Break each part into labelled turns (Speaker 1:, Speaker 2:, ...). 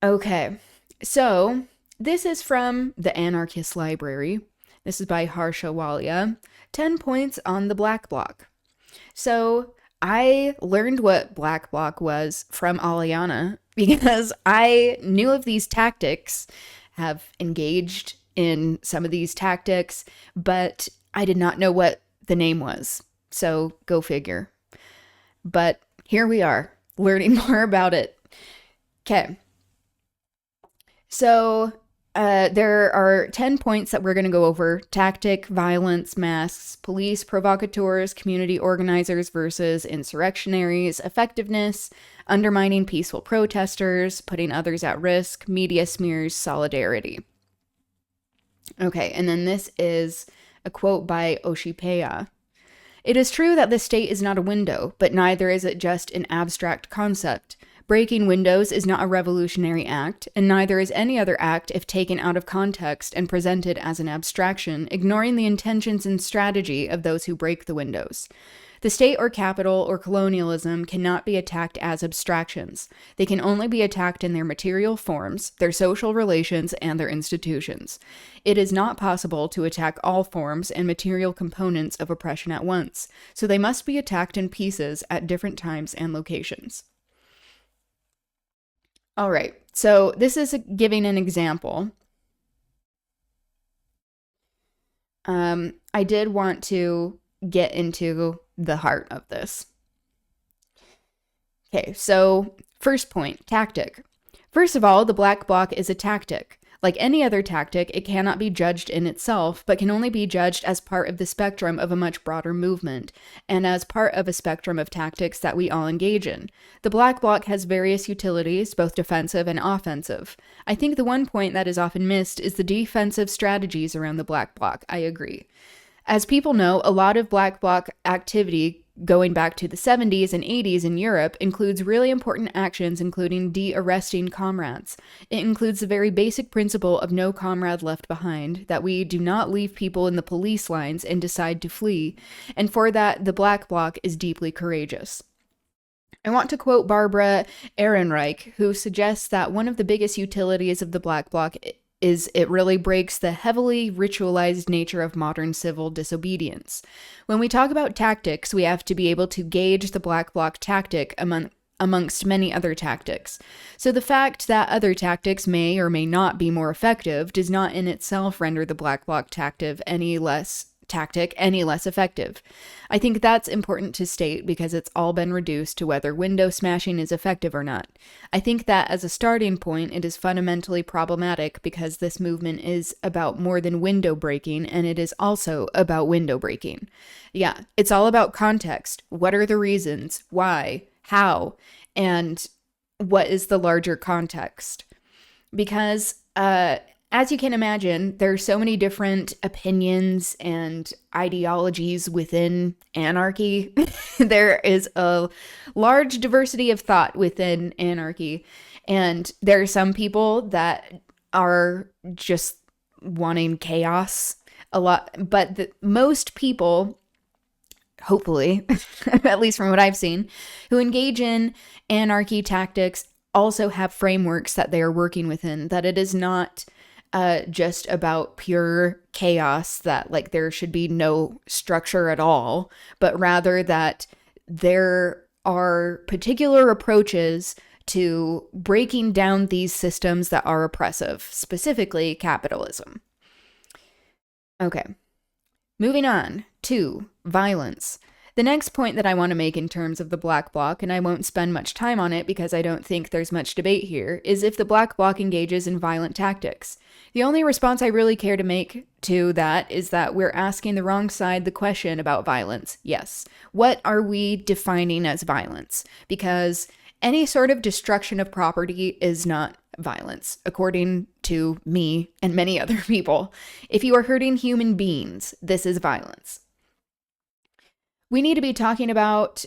Speaker 1: Okay, so this is from the Anarchist Library. This is by Harsha Walia. 10 points on the black bloc. So I learned what black bloc was from Aliana because I knew of these tactics, have engaged in some of these tactics, but I did not know what the name was. So go figure. But here we are, learning more about it. Okay, so there are 10 points that we're going to go over: tactic, violence, masks, police, provocateurs, community organizers versus insurrectionaries, effectiveness, undermining peaceful protesters, putting others at risk, media smears, solidarity. Okay, and then this is a quote by Oshipeya. It is true that the state is not a window, but neither is it just an abstract concept. Breaking windows is not a revolutionary act, and neither is any other act if taken out of context and presented as an abstraction, ignoring the intentions and strategy of those who break the windows. The state or capital or colonialism cannot be attacked as abstractions. They can only be attacked in their material forms, their social relations, and their institutions. It is not possible to attack all forms and material components of oppression at once, so they must be attacked in pieces at different times and locations. All right, so this is giving an example. I did want to get into the heart of this. Okay, so first point, tactic. First of all, the black bloc is a tactic. Like any other tactic, it cannot be judged in itself, but can only be judged as part of the spectrum of a much broader movement, and as part of a spectrum of tactics that we all engage in. The black bloc has various utilities, both defensive and offensive. I think the one point that is often missed is the defensive strategies around the black bloc. I agree. As people know, a lot of black bloc activity going back to the 70s and 80s in Europe includes really important actions, including de-arresting comrades. It includes the very basic principle of no comrade left behind, that we do not leave people in the police lines and decide to flee, and for that, the black bloc is deeply courageous. I want to quote Barbara Ehrenreich, who suggests that one of the biggest utilities of the black bloc is it really breaks the heavily ritualized nature of modern civil disobedience. When we talk about tactics, we have to be able to gauge the black bloc tactic amongst many other tactics. So the fact that other tactics may or may not be more effective does not in itself render the black bloc tactic any less effective. I think that's important to state because it's all been reduced to whether window smashing is effective or not. I think that as a starting point, it is fundamentally problematic because this movement is about more than window breaking, and it is also about window breaking. Yeah, it's all about context. What are the reasons? Why? How? And what is the larger context? Because, as you can imagine, there are so many different opinions and ideologies within anarchy. There is a large diversity of thought within anarchy. And there are some people that are just wanting chaos a lot. But most people, hopefully, at least from what I've seen, who engage in anarchy tactics also have frameworks that they are working within, that it is not just about pure chaos, that like there should be no structure at all, but rather that there are particular approaches to breaking down these systems that are oppressive, specifically capitalism. Okay, moving on to violence. The next point that I want to make in terms of the black bloc, and I won't spend much time on it because I don't think there's much debate here, is if the black bloc engages in violent tactics. The only response I really care to make to that is that we're asking the wrong side the question about violence. Yes. What are we defining as violence? Because any sort of destruction of property is not violence, according to me and many other people. If you are hurting human beings, this is violence. We need to be talking about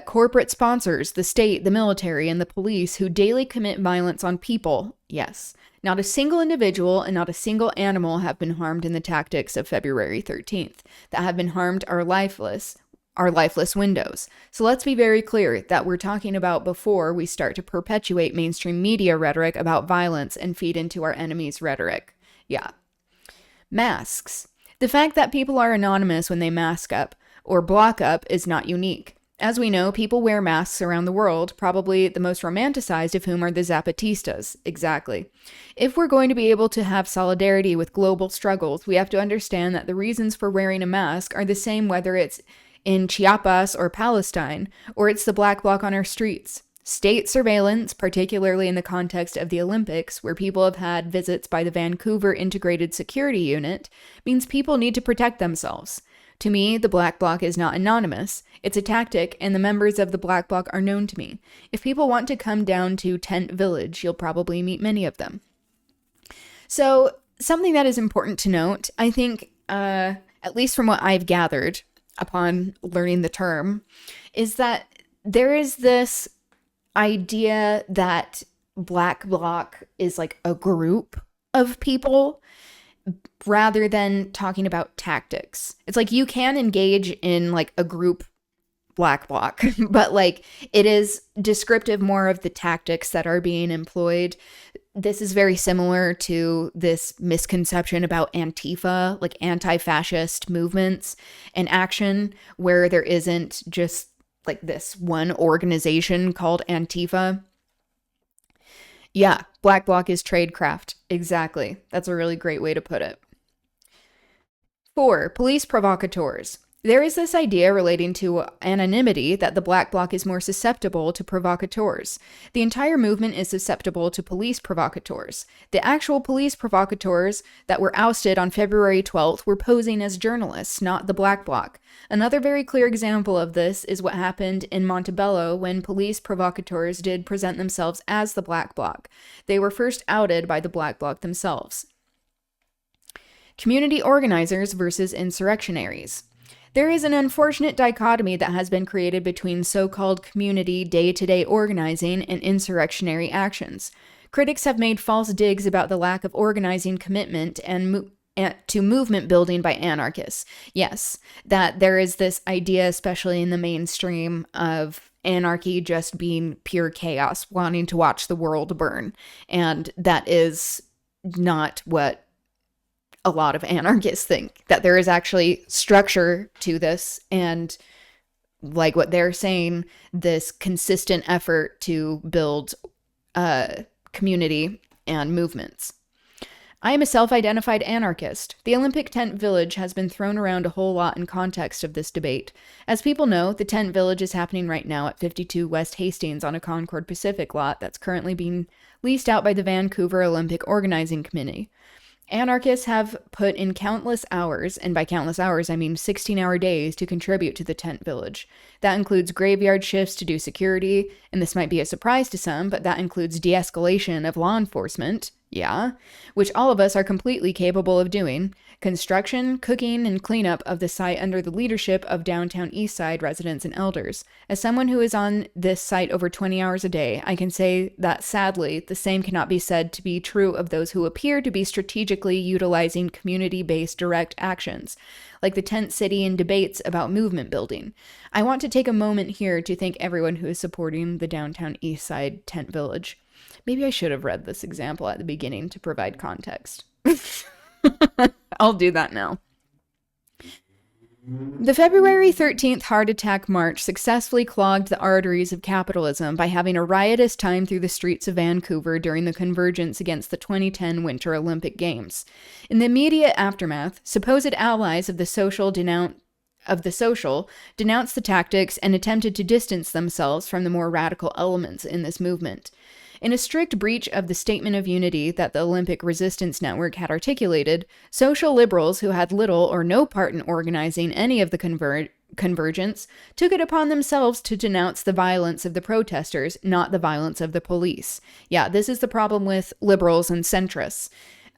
Speaker 1: corporate sponsors, the state, the military, and the police who daily commit violence on people. Yes. Not a single individual and not a single animal have been harmed in the tactics of February 13th. That have been harmed are lifeless. are lifeless windows. So let's be very clear that we're talking about before we start to perpetuate mainstream media rhetoric about violence and feed into our enemies' rhetoric. Yeah. Masks. The fact that people are anonymous when they mask up or block up is not unique. As we know, people wear masks around the world, probably the most romanticized of whom are the Zapatistas. Exactly. If we're going to be able to have solidarity with global struggles, we have to understand that the reasons for wearing a mask are the same whether it's in Chiapas or Palestine, or it's the black bloc on our streets. State surveillance, particularly in the context of the Olympics, where people have had visits by the Vancouver Integrated Security Unit, means people need to protect themselves. To me, the black bloc is not anonymous. It's a tactic, and the members of the black bloc are known to me. If people want to come down to Tent Village, you'll probably meet many of them. So, something that is important to note, I think, at least from what I've gathered upon learning the term, is that there is this idea that black bloc is like a group of people rather than talking about tactics. It's like you can engage in like a group black bloc, but like it is descriptive more of the tactics that are being employed. This is very similar to this misconception about Antifa, like anti-fascist movements and action, where there isn't just like this one organization called Antifa. Yeah, black bloc is tradecraft. Exactly. That's a really great way to put it. 4. Police provocateurs. There is this idea relating to anonymity that the black bloc is more susceptible to provocateurs. The entire movement is susceptible to police provocateurs. The actual police provocateurs that were ousted on February 12th were posing as journalists, not the black bloc. Another very clear example of this is what happened in Montebello when police provocateurs did present themselves as the black bloc. They were first outed by the black bloc themselves. Community organizers versus insurrectionaries. There is an unfortunate dichotomy that has been created between so-called community day-to-day organizing and insurrectionary actions. Critics have made false digs about the lack of organizing commitment to movement building by anarchists. Yes, that there is this idea, especially in the mainstream, of anarchy just being pure chaos, wanting to watch the world burn. And that is not what a lot of anarchists think, that there is actually structure to this, and like what they're saying, this consistent effort to build community and movements. I am a self-identified anarchist. The Olympic Tent Village has been thrown around a whole lot in context of this debate. As people know, the Tent Village is happening right now at 52 West Hastings on a Concord Pacific lot that's currently being leased out by the Vancouver Olympic Organizing Committee. Anarchists have put in countless hours, and by countless hours I mean 16-hour days, to contribute to the Tent Village. That includes graveyard shifts to do security, and this might be a surprise to some, but that includes de-escalation of law enforcement, which all of us are completely capable of doing, construction, cooking, and cleanup of the site under the leadership of downtown Eastside residents and elders. As someone who is on this site over 20 hours a day, I can say that sadly, the same cannot be said to be true of those who appear to be strategically utilizing community-based direct actions, like the tent city and debates about movement building. I want to take a moment here to thank everyone who is supporting the downtown Eastside Tent Village. Maybe I should have read this example at the beginning to provide context. I'll do that now. The February 13th heart attack march successfully clogged the arteries of capitalism by having a riotous time through the streets of Vancouver during the convergence against the 2010 Winter Olympic Games. In the immediate aftermath, supposed allies of the social denounced the tactics and attempted to distance themselves from the more radical elements in this movement. In a strict breach of the Statement of Unity that the Olympic Resistance Network had articulated, social liberals who had little or no part in organizing any of the convergence took it upon themselves to denounce the violence of the protesters, not the violence of the police. Yeah, this is the problem with liberals and centrists.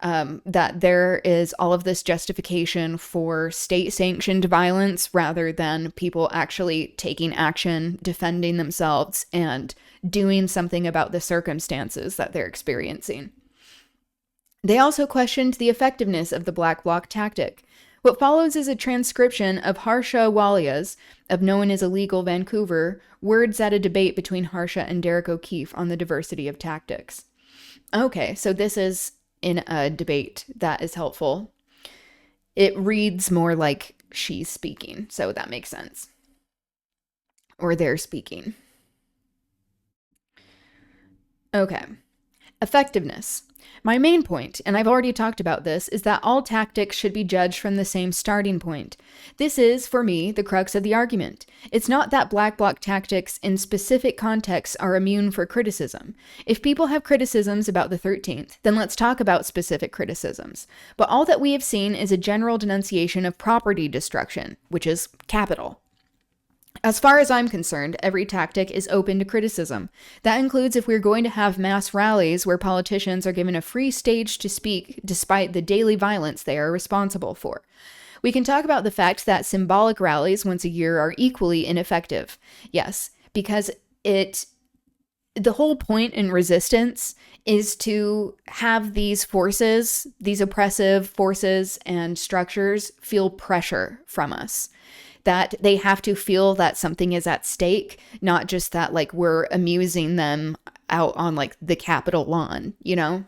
Speaker 1: That there is all of this justification for state-sanctioned violence rather than people actually taking action, defending themselves, and doing something about the circumstances that they're experiencing. They also questioned the effectiveness of the black bloc tactic. What follows is a transcription of Harsha Walia's, of Known as Illegal Vancouver, words at a debate between Harsha and Derek O'Keefe on the diversity of tactics. Okay, so this is in a debate. That is helpful. It reads more like she's speaking, so that makes sense. Or they're speaking. Okay. Effectiveness. My main point, and I've already talked about this, is that all tactics should be judged from the same starting point. This is, for me, the crux of the argument. It's not that black bloc tactics in specific contexts are immune for criticism. If people have criticisms about the 13th, then let's talk about specific criticisms. But all that we have seen is a general denunciation of property destruction, which is capital. As far as I'm concerned, every tactic is open to criticism. That includes if we're going to have mass rallies where politicians are given a free stage to speak despite the daily violence they are responsible for. We can talk about the fact that symbolic rallies once a year are equally ineffective. Yes, because the whole point in resistance is to have these forces, these oppressive forces and structures feel pressure from us. That they have to feel that something is at stake, not just that like we're amusing them out on like the Capitol lawn, you know?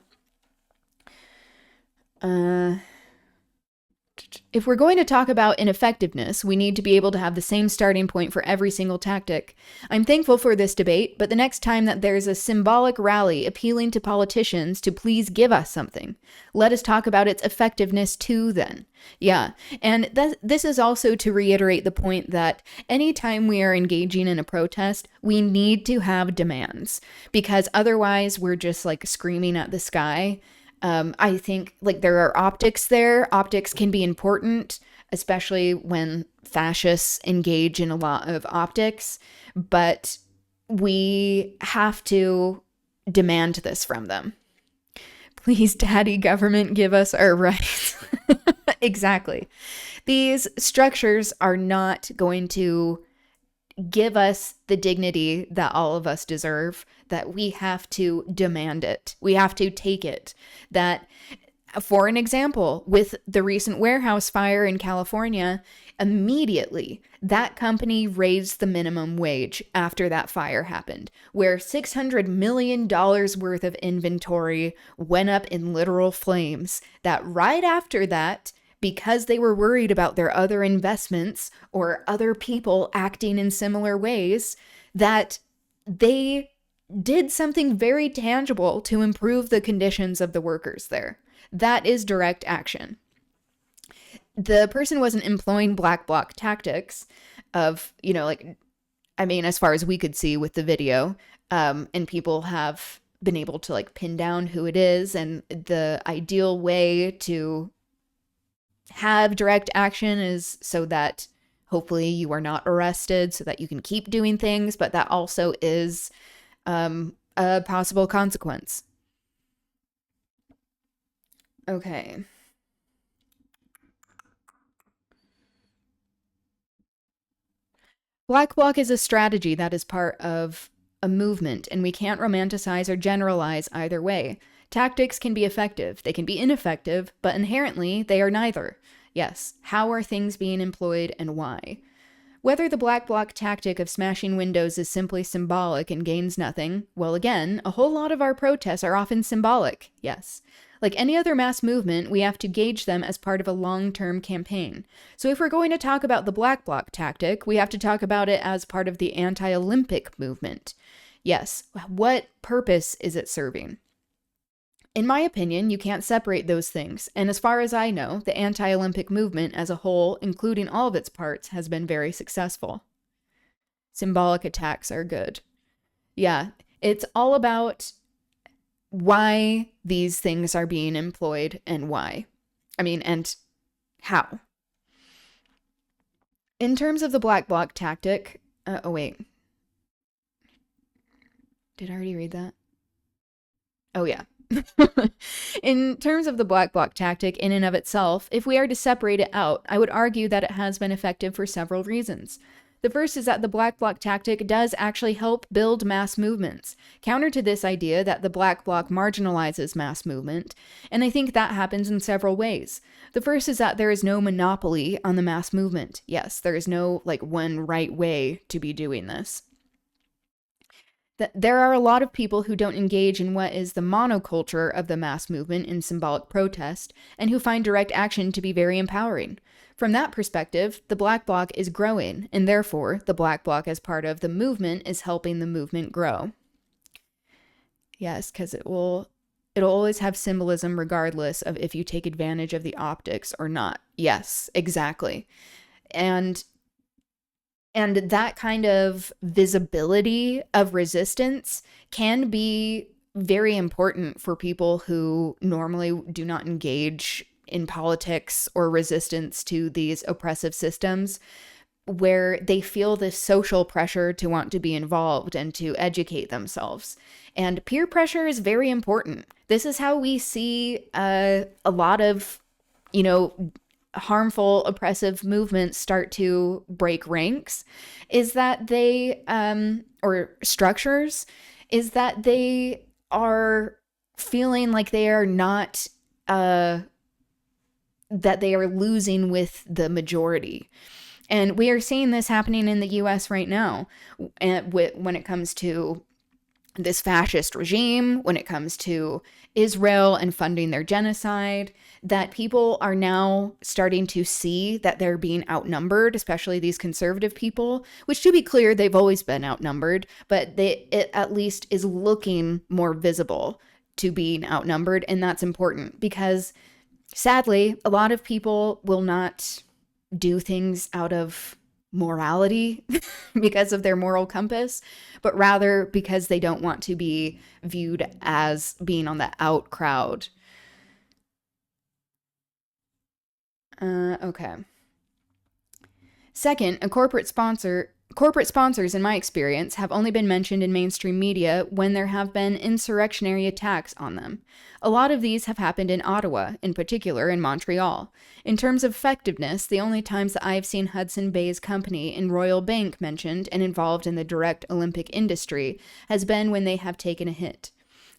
Speaker 1: If we're going to talk about ineffectiveness, we need to be able to have the same starting point for every single tactic. I'm thankful for this debate, but the next time that there's a symbolic rally appealing to politicians to please give us something, let us talk about its effectiveness too then. Yeah, and this is also to reiterate the point that anytime we are engaging in a protest, we need to have demands, because otherwise we're just like screaming at the sky. I think like there are optics there. Optics can be important, especially when fascists engage in a lot of optics, but we have to demand this from them. Please, daddy government, give us our rights. Exactly. These structures are not going to give us the dignity that all of us deserve, that we have to demand it. We have to take it. That, for an example, with the recent warehouse fire in California, immediately that company raised the minimum wage after that fire happened, where $600 million worth of inventory went up in literal flames. That right after that, because they were worried about their other investments or other people acting in similar ways, that they did something very tangible to improve the conditions of the workers there. That is direct action. The person wasn't employing black bloc tactics of, you know, like, I mean, as far as we could see with the video, and people have been able to like pin down who it is, and the ideal way to have direct action is so that hopefully you are not arrested, so that you can keep doing things, but that also is a possible consequence. Okay. Black bloc is a strategy that is part of a movement, and we can't romanticize or generalize either way. Tactics can be effective, they can be ineffective, but inherently they are neither. Yes, how are things being employed and why? Whether the black bloc tactic of smashing windows is simply symbolic and gains nothing, well, again, a whole lot of our protests are often symbolic, yes. Like any other mass movement, we have to gauge them as part of a long-term campaign. So if we're going to talk about the black bloc tactic, we have to talk about it as part of the anti-Olympic movement. Yes, what purpose is it serving? In my opinion, you can't separate those things, and as far as I know, the anti-Olympic movement as a whole, including all of its parts, has been very successful. Symbolic attacks are good. Yeah, it's all about why these things are being employed and why. I mean, and how. In terms of the black bloc tactic, oh wait. Did I already read that? Oh yeah. In terms of the black bloc tactic in and of itself, if we are to separate it out, I would argue that it has been effective for several reasons. The first is that the black bloc tactic does actually help build mass movements, counter to this idea that the black bloc marginalizes mass movement, and I think that happens in several ways. The first is that there is no monopoly on the mass movement. Yes, there is no one right way to be doing this. There are a lot of people who don't engage in what is the monoculture of the mass movement in symbolic protest, and who find direct action to be very empowering. From that perspective, the black bloc is growing, and therefore, the black bloc as part of the movement is helping the movement grow. Yes, because it'll always have symbolism regardless of if you take advantage of the optics or not. Yes, exactly. And that kind of visibility of resistance can be very important for people who normally do not engage in politics or resistance to these oppressive systems, where they feel this social pressure to want to be involved and to educate themselves. And peer pressure is very important. This is how we see a lot of, harmful, oppressive movements start to break ranks, is that they, or structures, is that they are feeling like they are not, that they are losing with the majority. And we are seeing this happening in the US right now, when it comes to this fascist regime, when it comes to Israel and funding their genocide, that people are now starting to see that they're being outnumbered, especially these conservative people, which, to be clear, they've always been outnumbered, but it at least is looking more visible to being outnumbered. And that's important because, sadly, a lot of people will not do things out of morality because of their moral compass, but rather because they don't want to be viewed as being on the out crowd. Okay. Second, corporate sponsors, in my experience, have only been mentioned in mainstream media when there have been insurrectionary attacks on them. A lot of these have happened in Ottawa, in particular in Montreal. In terms of effectiveness, the only times that I've seen Hudson Bay's company and Royal Bank mentioned and involved in the direct Olympic industry has been when they have taken a hit.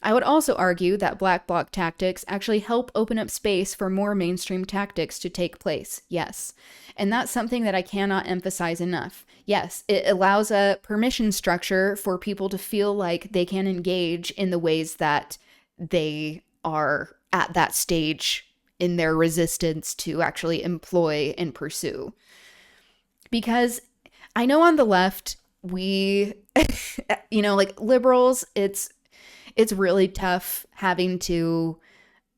Speaker 1: I would also argue that black bloc tactics actually help open up space for more mainstream tactics to take place, yes. And that's something that I cannot emphasize enough. Yes, it allows a permission structure for people to feel like they can engage in the ways that they are at that stage in their resistance to actually employ and pursue. Because I know on the left, we, liberals, it's really tough having to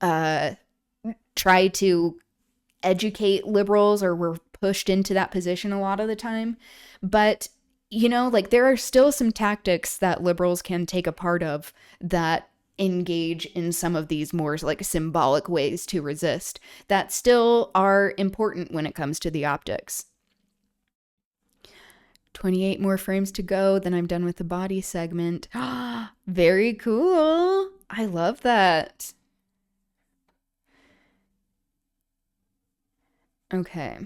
Speaker 1: try to educate liberals, or we're pushed into that position a lot of the time. But, there are still some tactics that liberals can take a part of that engage in some of these more symbolic ways to resist that still are important when it comes to the optics. 28 more frames to go, then I'm done with the body segment. Very cool. I love that. Okay.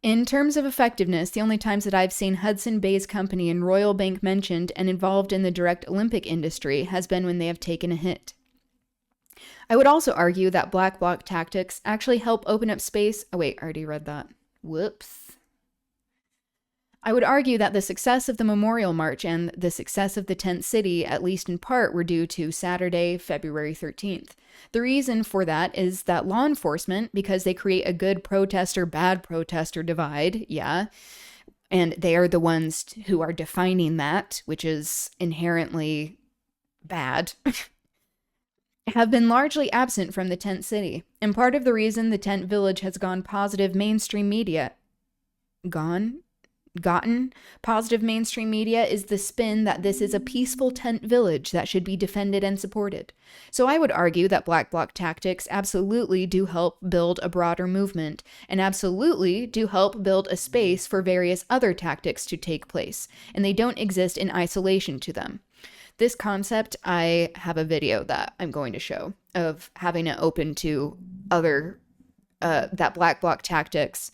Speaker 1: In terms of effectiveness, the only times that I've seen Hudson Bay's company and Royal Bank mentioned and involved in the direct Olympic industry has been when they have taken a hit. I would also argue that black bloc tactics actually help open up space. Oh wait, I already read that. Whoops. I would argue that the success of the Memorial March and the success of the tent city, at least in part, were due to Saturday, February 13th. The reason for that is that law enforcement, because they create a good protester, bad protester divide, yeah, and they are the ones who are defining that, which is inherently bad, have been largely absent from the tent city. And part of the reason the tent village has gone positive mainstream media, gotten positive mainstream media is the spin that this is a peaceful tent village that should be defended and supported. So I would argue that black bloc tactics absolutely do help build a broader movement, and absolutely do help build a space for various other tactics to take place, and they don't exist in isolation to them. This concept, I have a video that I'm going to show of having it open to other, that black bloc tactics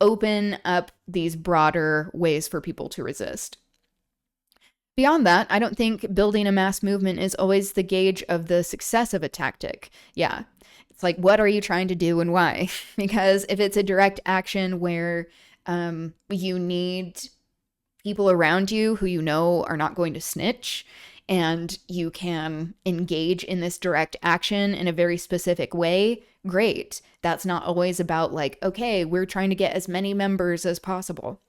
Speaker 1: open up these broader ways for people to resist. Beyond that, I don't think building a mass movement is always the gauge of the success of a tactic. Yeah. It's like, what are you trying to do and why? Because if it's a direct action where you need people around you who you know are not going to snitch, and you can engage in this direct action in a very specific way, great. That's not always about like, okay, we're trying to get as many members as possible.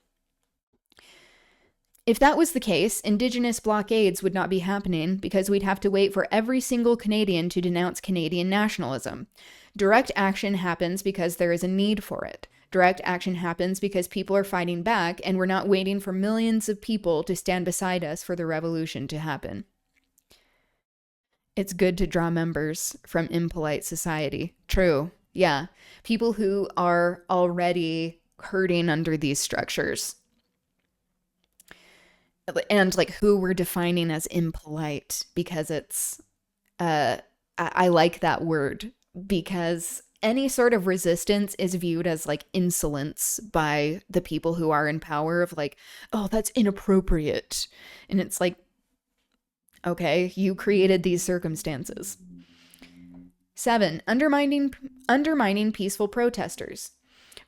Speaker 1: If that was the case, Indigenous blockades would not be happening because we'd have to wait for every single Canadian to denounce Canadian nationalism. Direct action happens because there is a need for it. Direct action happens because people are fighting back, and we're not waiting for millions of people to stand beside us for the revolution to happen. It's good to draw members from impolite society. True. Yeah. People who are already hurting under these structures. And like who we're defining as impolite, because it's I like that word, because any sort of resistance is viewed as like insolence by the people who are in power, of like, oh, that's inappropriate. And it's like, okay, you created these circumstances. 7, undermining peaceful protesters.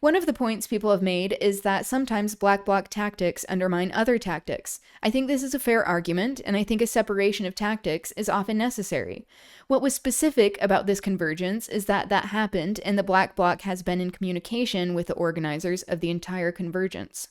Speaker 1: One of the points people have made is that sometimes Black Bloc tactics undermine other tactics. I think this is a fair argument, and I think a separation of tactics is often necessary. What was specific about this convergence is that happened, and the Black Bloc has been in communication with the organizers of the entire convergence.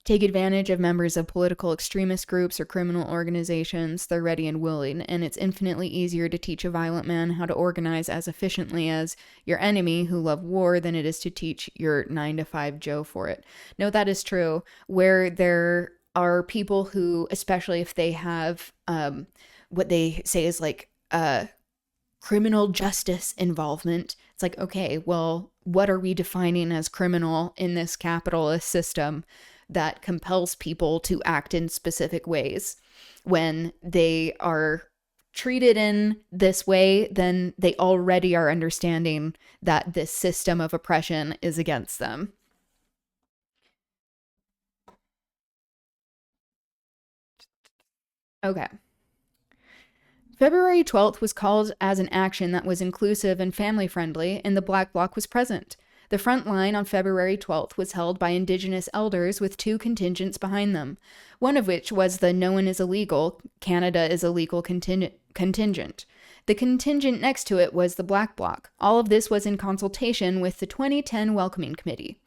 Speaker 1: Take advantage of members of political extremist groups or criminal organizations. They're ready and willing, and it's infinitely easier to teach a violent man how to organize as efficiently as your enemy who love war than it is to teach your 9-to-5 Joe for it. No, that is true. Where there are people who, especially if they have what they say is like criminal justice involvement, it's like, okay, well, what are we defining as criminal in this capitalist system that compels people to act in specific ways? When they are treated in this way, then they already are understanding that this system of oppression is against them. Okay. February 12th was called as an action that was inclusive and family-friendly, and the Black Bloc was present. The front line on February 12th was held by Indigenous elders with 2 contingents behind them, one of which was the "No one is illegal, Canada is illegal" contingent. The contingent next to it was the Black Bloc. All of this was in consultation with the 2010 Welcoming Committee.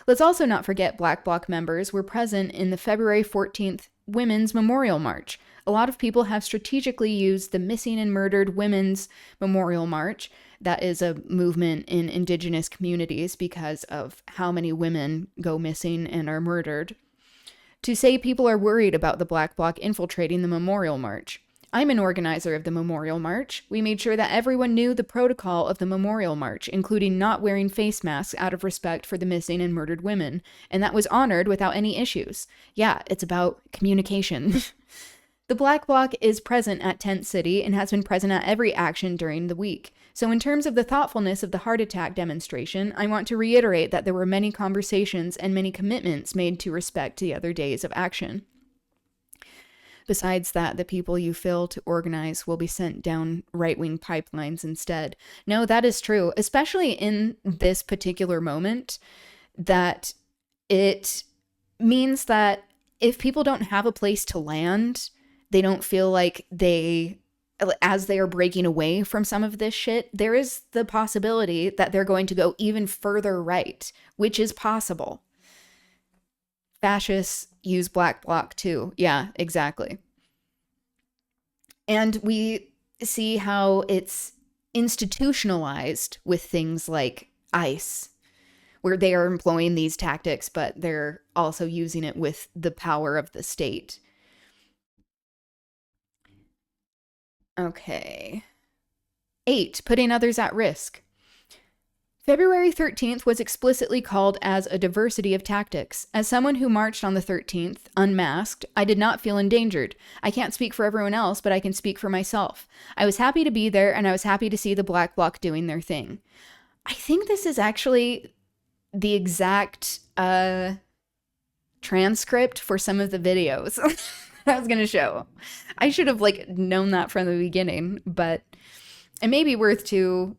Speaker 1: Let's also not forget Black Bloc members were present in the February 14th Women's Memorial March. A lot of people have strategically used the Missing and Murdered Women's Memorial March. That is a movement in Indigenous communities because of how many women go missing and are murdered, to say people are worried about the Black Bloc infiltrating the Memorial March. I'm an organizer of the Memorial March. We made sure that everyone knew the protocol of the Memorial March, including not wearing face masks out of respect for the missing and murdered women, and that was honored without any issues. Yeah, it's about communication. The Black Bloc is present at Tent City and has been present at every action during the week. So in terms of the thoughtfulness of the heart attack demonstration, I want to reiterate that there were many conversations and many commitments made to respect the other days of action. Besides that, the people you fail to organize will be sent down right-wing pipelines instead. No, that is true, especially in this particular moment, that it means that if people don't have a place to land, they don't feel like as they are breaking away from some of this shit, there is the possibility that they're going to go even further right, which is possible. Fascists use Black Bloc too. Yeah, exactly. And we see how it's institutionalized with things like ICE, where they are employing these tactics, but they're also using it with the power of the state. Okay. 8, putting others at risk. February 13th was explicitly called as a diversity of tactics. As someone who marched on the 13th, unmasked, I did not feel endangered. I can't speak for everyone else, but I can speak for myself. I was happy to be there, and I was happy to see the Black Bloc doing their thing. I think this is actually the exact transcript for some of the videos I was going to show. I should have like known that from the beginning, but it may be worth to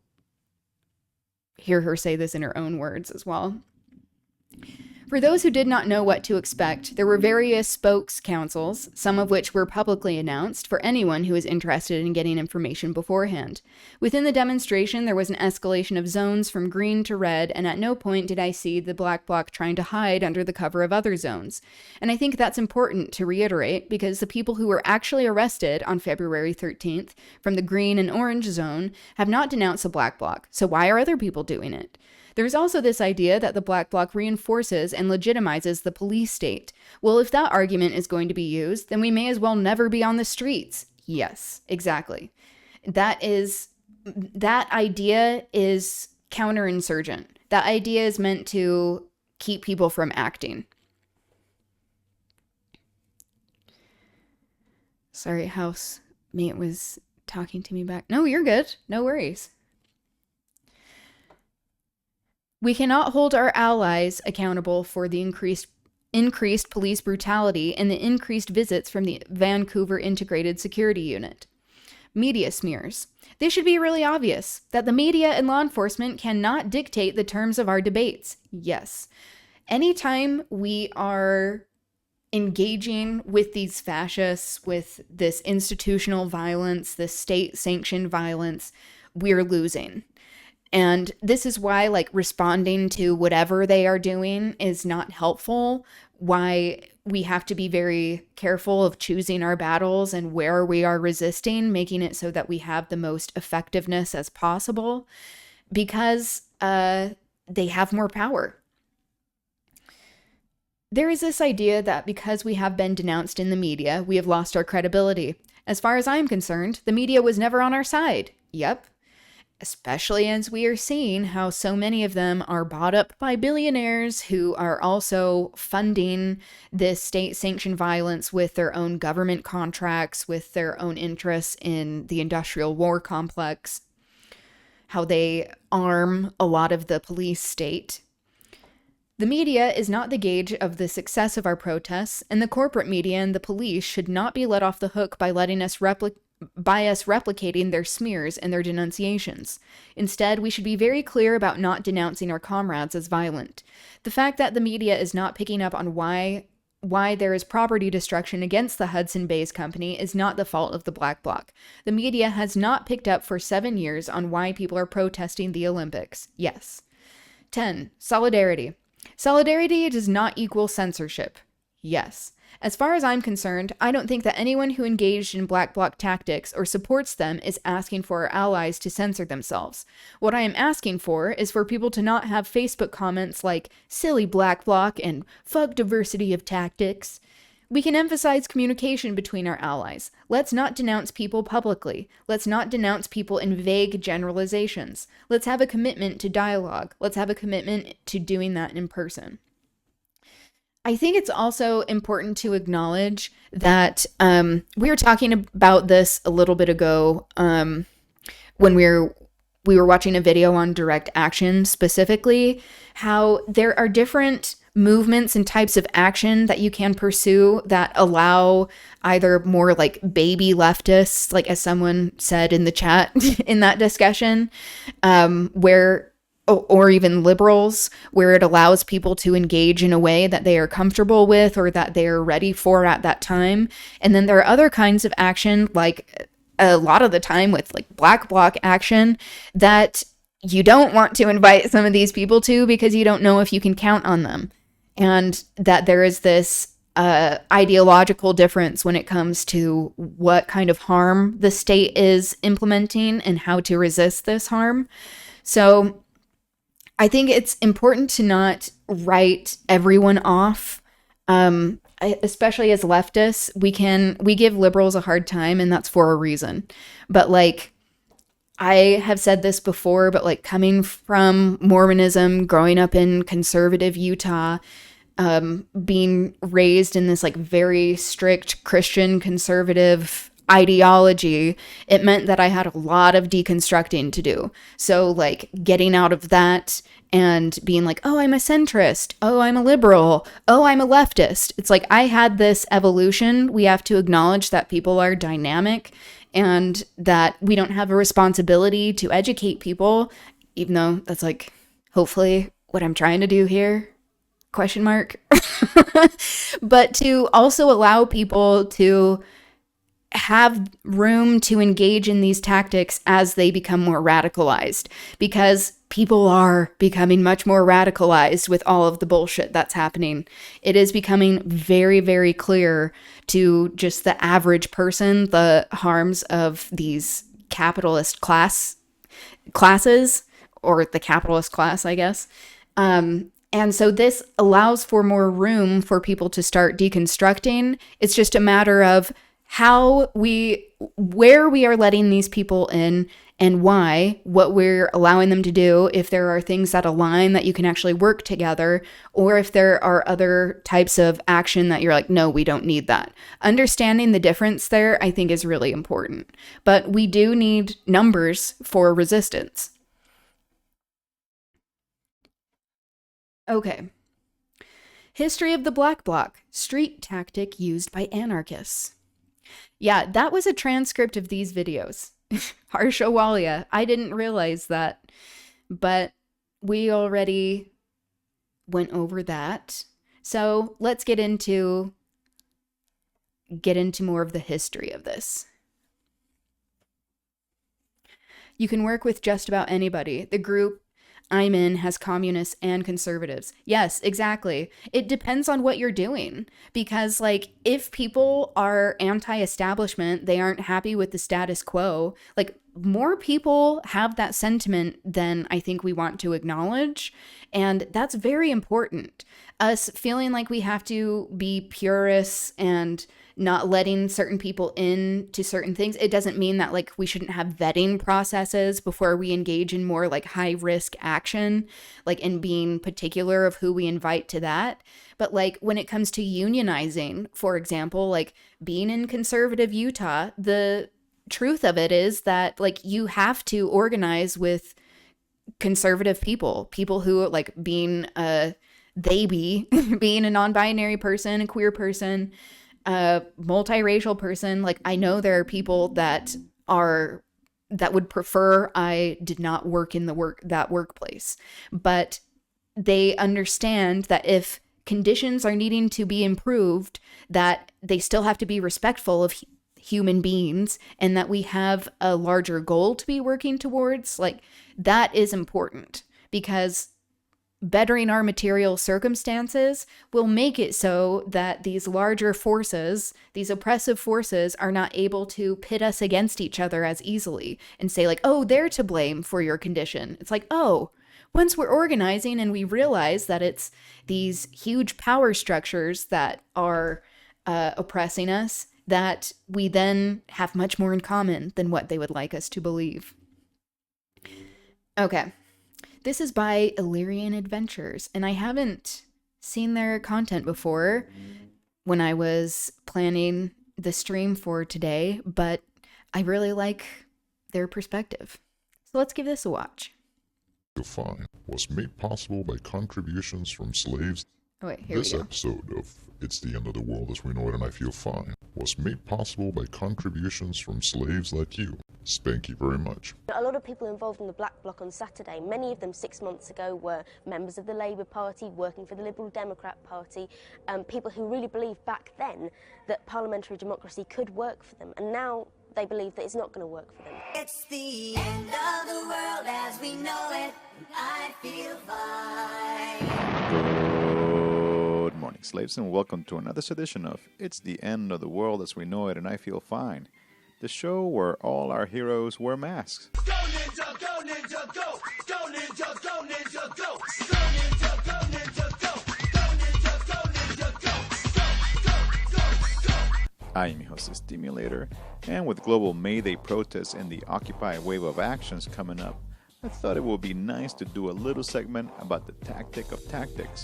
Speaker 1: hear her say this in her own words as well. For those who did not know what to expect, there were various spokes councils, some of which were publicly announced for anyone who was interested in getting information beforehand. Within the demonstration, there was an escalation of zones from green to red, and at no point did I see the Black Bloc trying to hide under the cover of other zones. And I think that's important to reiterate, because the people who were actually arrested on February 13th from the green and orange zone have not denounced the Black Bloc, so why are other people doing it? There's also this idea that the Black Bloc reinforces and legitimizes the police state. Well, if that argument is going to be used, then we may as well never be on the streets. Yes, exactly. That idea is counterinsurgent. That idea is meant to keep people from acting. Sorry, housemate was talking to me back. No, you're good. No worries. We cannot hold our allies accountable for the increased police brutality and the increased visits from the Vancouver Integrated Security Unit. Media smears. They should be really obvious that the media and law enforcement cannot dictate the terms of our debates. Yes. Anytime we are engaging with these fascists, with this institutional violence, this state-sanctioned violence, we're losing. And this is why, like, responding to whatever they are doing is not helpful, why we have to be very careful of choosing our battles and where we are resisting, making it so that we have the most effectiveness as possible, because they have more power. There is this idea that because we have been denounced in the media, we have lost our credibility. As far as I'm concerned, the media was never on our side. Yep. Especially as we are seeing how so many of them are bought up by billionaires who are also funding this state-sanctioned violence with their own government contracts, with their own interests in the industrial war complex, how they arm a lot of the police state. The media is not the gauge of the success of our protests, and the corporate media and the police should not be let off the hook by letting us replicating their smears and their denunciations. Instead, we should be very clear about not denouncing our comrades as violent. The fact that the media is not picking up on why there is property destruction against the Hudson Bay's company is not the fault of the Black Bloc. The media has not picked up for 7 years on why people are protesting the Olympics. Yes. 10. Solidarity. Solidarity does not equal censorship. Yes. As far as I'm concerned, I don't think that anyone who engaged in Black Bloc tactics or supports them is asking for our allies to censor themselves. What I am asking for is for people to not have Facebook comments like, silly Black Bloc and fuck diversity of tactics. We can emphasize communication between our allies. Let's not denounce people publicly. Let's not denounce people in vague generalizations. Let's have a commitment to dialogue. Let's have a commitment to doing that in person. I think it's also important to acknowledge that we were talking about this a little bit ago when we were watching a video on direct action specifically, how there are different movements and types of action that you can pursue that allow either more like baby leftists, like as someone said in the chat in that discussion, or even liberals, where it allows people to engage in a way that they are comfortable with or that they are ready for at that time. And then there are other kinds of action, like a lot of the time with like Black Bloc action, that you don't want to invite some of these people to because you don't know if you can count on them. And that there is this ideological difference when it comes to what kind of harm the state is implementing and how to resist this harm. So I think it's important to not write everyone off, especially as leftists. We give liberals a hard time, and that's for a reason. But like, I have said this before, but like coming from Mormonism, growing up in conservative Utah, being raised in this like very strict Christian conservative ideology, it meant that I had a lot of deconstructing to do. So like getting out of that and being like, oh, I'm a centrist. Oh, I'm a liberal. Oh, I'm a leftist. It's like, I had this evolution. We have to acknowledge that people are dynamic and that we don't have a responsibility to educate people, even though that's like, hopefully what I'm trying to do here, question mark. But to also allow people to have room to engage in these tactics as they become more radicalized, because people are becoming much more radicalized with all of the bullshit that's happening. It is becoming very, very clear to just the average person the harms of these capitalist classes, or the capitalist class, I guess. And so this allows for more room for people to start deconstructing. It's just a matter of where we are letting these people in and why, what we're allowing them to do, if there are things that align that you can actually work together, or if there are other types of action that you're like, no, we don't need that. Understanding the difference there, I think, is really important. But we do need numbers for resistance. Okay. History of the Black Bloc, street tactic used by anarchists. Yeah, that was a transcript of these videos. Harsha Walia. I didn't realize that, but we already went over that. So let's get into more of the history of this. You can work with just about anybody. The group I'm in has communists and conservatives. Yes, exactly. It depends on what you're doing, because like if people are anti-establishment, they aren't happy with the status quo, like more people have that sentiment than I think we want to acknowledge. And that's very important. Us feeling like we have to be purists and not letting certain people in to certain things, it doesn't mean that like we shouldn't have vetting processes before we engage in more like high risk action, like in being particular of who we invite to that. But like when it comes to unionizing, for example, like being in conservative Utah, the truth of it is that like you have to organize with conservative people who like being being a non-binary person, a queer person, a multiracial person. Like I know there are people that would prefer I did not work in that workplace, but they understand that if conditions are needing to be improved, that they still have to be respectful of human beings, and that we have a larger goal to be working towards. Like that is important, because bettering our material circumstances will make it so that these larger forces, these oppressive forces, are not able to pit us against each other as easily and say like, oh, they're to blame for your condition. It's like, oh, once we're organizing and we realize that it's these huge power structures that are oppressing us, that we then have much more in common than what they would like us to believe. Okay. This is by Illyrian Adventures, and I haven't seen their content before when I was planning the stream for today, but I really like their perspective. So let's give this a watch.
Speaker 2: Fine was made possible by contributions from slaves.
Speaker 1: Oh wait, here we go.
Speaker 2: This episode of It's the End of the World as We Know It and I Feel Fine was made possible by contributions from slaves like you. Thank you very much.
Speaker 3: A lot of people involved in the Black Bloc on Saturday, many of them 6 months ago were members of the Labour Party, working for the Liberal Democrat Party, people who really believed back then that parliamentary democracy could work for them, and now they believe that it's not going to work for them.
Speaker 4: It's the end of the world as we know it, and I feel fine.
Speaker 5: Good morning, slaves, and welcome to another edition of It's the End of the World as We Know It and I Feel Fine, the show where all our heroes wear masks.
Speaker 4: Go ninja, go ninja, go! Go ninja, go ninja, go! Go ninja, go ninja, go! Go ninja, go ninja, go!
Speaker 5: I am your host, the Stimulator, and with global May Day protests and the Occupy wave of actions coming up, I thought it would be nice to do a little segment about the tactic of tactics.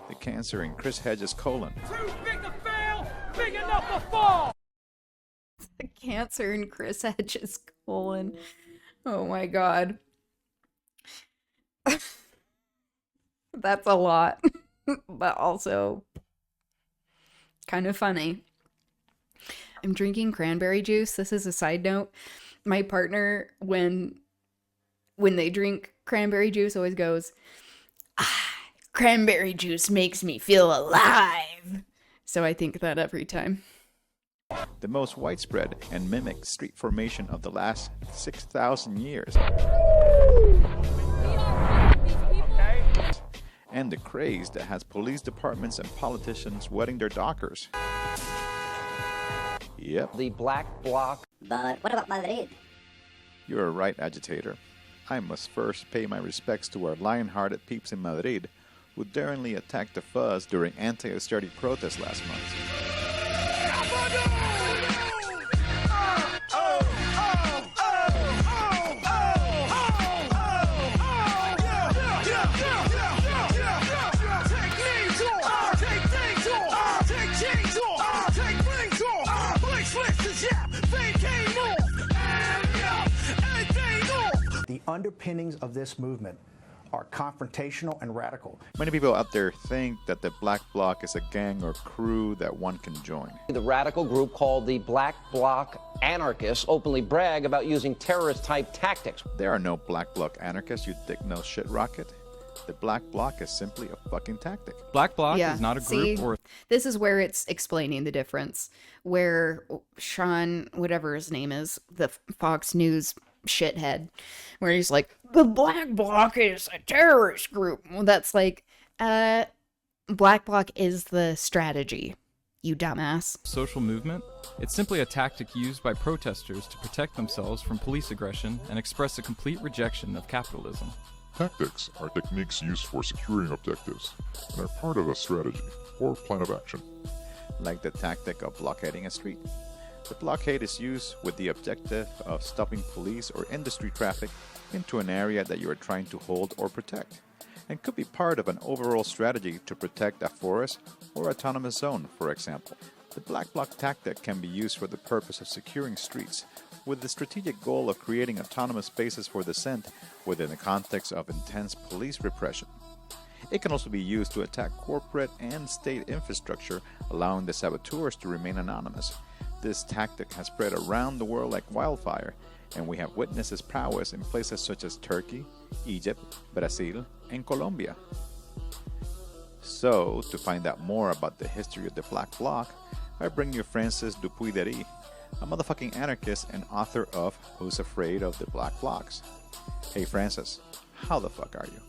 Speaker 5: The cancer in Chris Hedges' colon.
Speaker 6: Too big to fail, big enough to fall.
Speaker 1: The cancer in Chris Hedges' colon. Oh my god. That's a lot, but also kind of funny. I'm drinking cranberry juice. This is a side note. My partner, when they drink cranberry juice, always goes, cranberry juice makes me feel alive. So I think that every time.
Speaker 5: The most widespread and mimicked street formation of the last 6,000 years. And the craze that has police departments and politicians wetting their dockers. Yep.
Speaker 7: The Black Bloc.
Speaker 8: But what about Madrid?
Speaker 5: You're a right agitator. I must first pay my respects to our lion-hearted peeps in Madrid who daringly attacked the fuzz during anti-austerity protests last month.
Speaker 9: The underpinnings of this movement are confrontational and radical.
Speaker 5: Many people out there think that the Black Bloc is a gang or crew that one can join.
Speaker 7: The radical group called the Black Bloc anarchists openly brag about using terrorist-type tactics.
Speaker 5: There are no Black Bloc anarchists, you dick-no-shit rocket. The Black Bloc is simply a fucking tactic.
Speaker 10: Black Bloc is not a group or...
Speaker 1: This is where it's explaining the difference. Where Sean, whatever his name is, the Fox News shithead, where he's like, the Black Bloc is a terrorist group. Well, that's like, Black Bloc is the strategy, you dumbass.
Speaker 10: Social movement. It's simply a tactic used by protesters to protect themselves from police aggression and express a complete rejection of capitalism.
Speaker 2: Tactics are techniques used for securing objectives and are part of a strategy or plan of action.
Speaker 5: Like the tactic of blockading a street. The blockade is used with the objective of stopping police or industry traffic into an area that you are trying to hold or protect, and could be part of an overall strategy to protect a forest or autonomous zone, for example. The Black Bloc tactic can be used for the purpose of securing streets, with the strategic goal of creating autonomous spaces for dissent within the context of intense police repression. It can also be used to attack corporate and state infrastructure, allowing the saboteurs to remain anonymous. This tactic has spread around the world like wildfire, and we have witnessed its prowess in places such as Turkey, Egypt, Brazil, and Colombia. So, to find out more about the history of the Black Bloc, I bring you Francis Dupuy-Derry, a motherfucking anarchist and author of Who's Afraid of the Black Blocs. Hey Francis, how the fuck are you?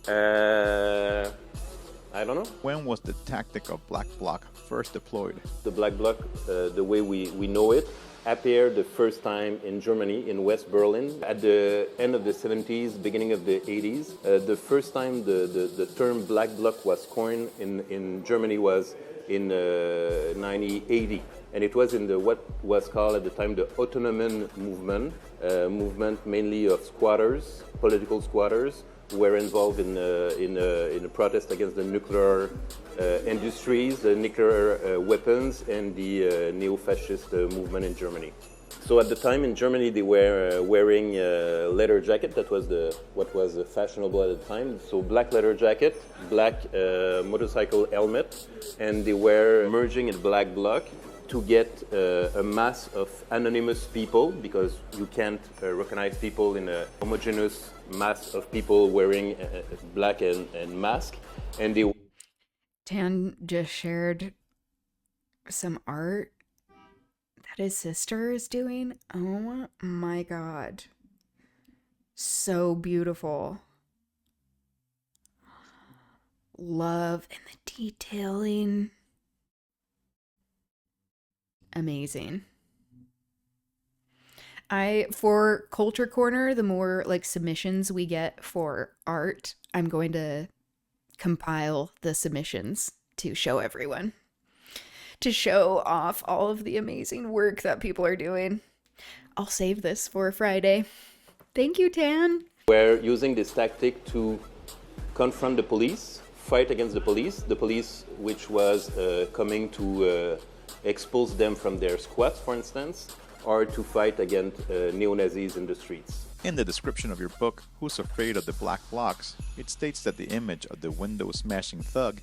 Speaker 11: I don't know.
Speaker 5: When was the tactic of Black Bloc first deployed?
Speaker 11: The Black Bloc, the way we know it, appeared the first time in Germany, in West Berlin, at the end of the 70s, beginning of the 80s. The first time the term Black Bloc was coined in Germany was in 1980. And it was in what was called at the time the Autonomen movement, movement mainly of squatters, political squatters, who were involved in a protest against the nuclear industries, the nuclear weapons, and the neo-fascist movement in Germany. So at the time in Germany, they were wearing a leather jacket. That was what was fashionable at the time. So black leather jacket, black motorcycle helmet, and they were merging in Black Bloc to get a mass of anonymous people, because you can't recognize people in a homogeneous mass of people wearing black and mask. And they...
Speaker 1: Tan just shared some art that his sister is doing. Oh my god. So beautiful. Love and the detailing. Amazing. For Culture Corner, the more like submissions we get for art, I'm going to compile the submissions to show everyone, to show off all of the amazing work that people are doing. I'll save this for Friday. Thank you, Tan.
Speaker 11: We're using this tactic to confront the police, fight against the police which was coming to expose them from their squats, for instance, or to fight against neo-Nazis in the streets.
Speaker 5: In the description of your book, Who's Afraid of the Black Blocs, it states that the image of the window-smashing thug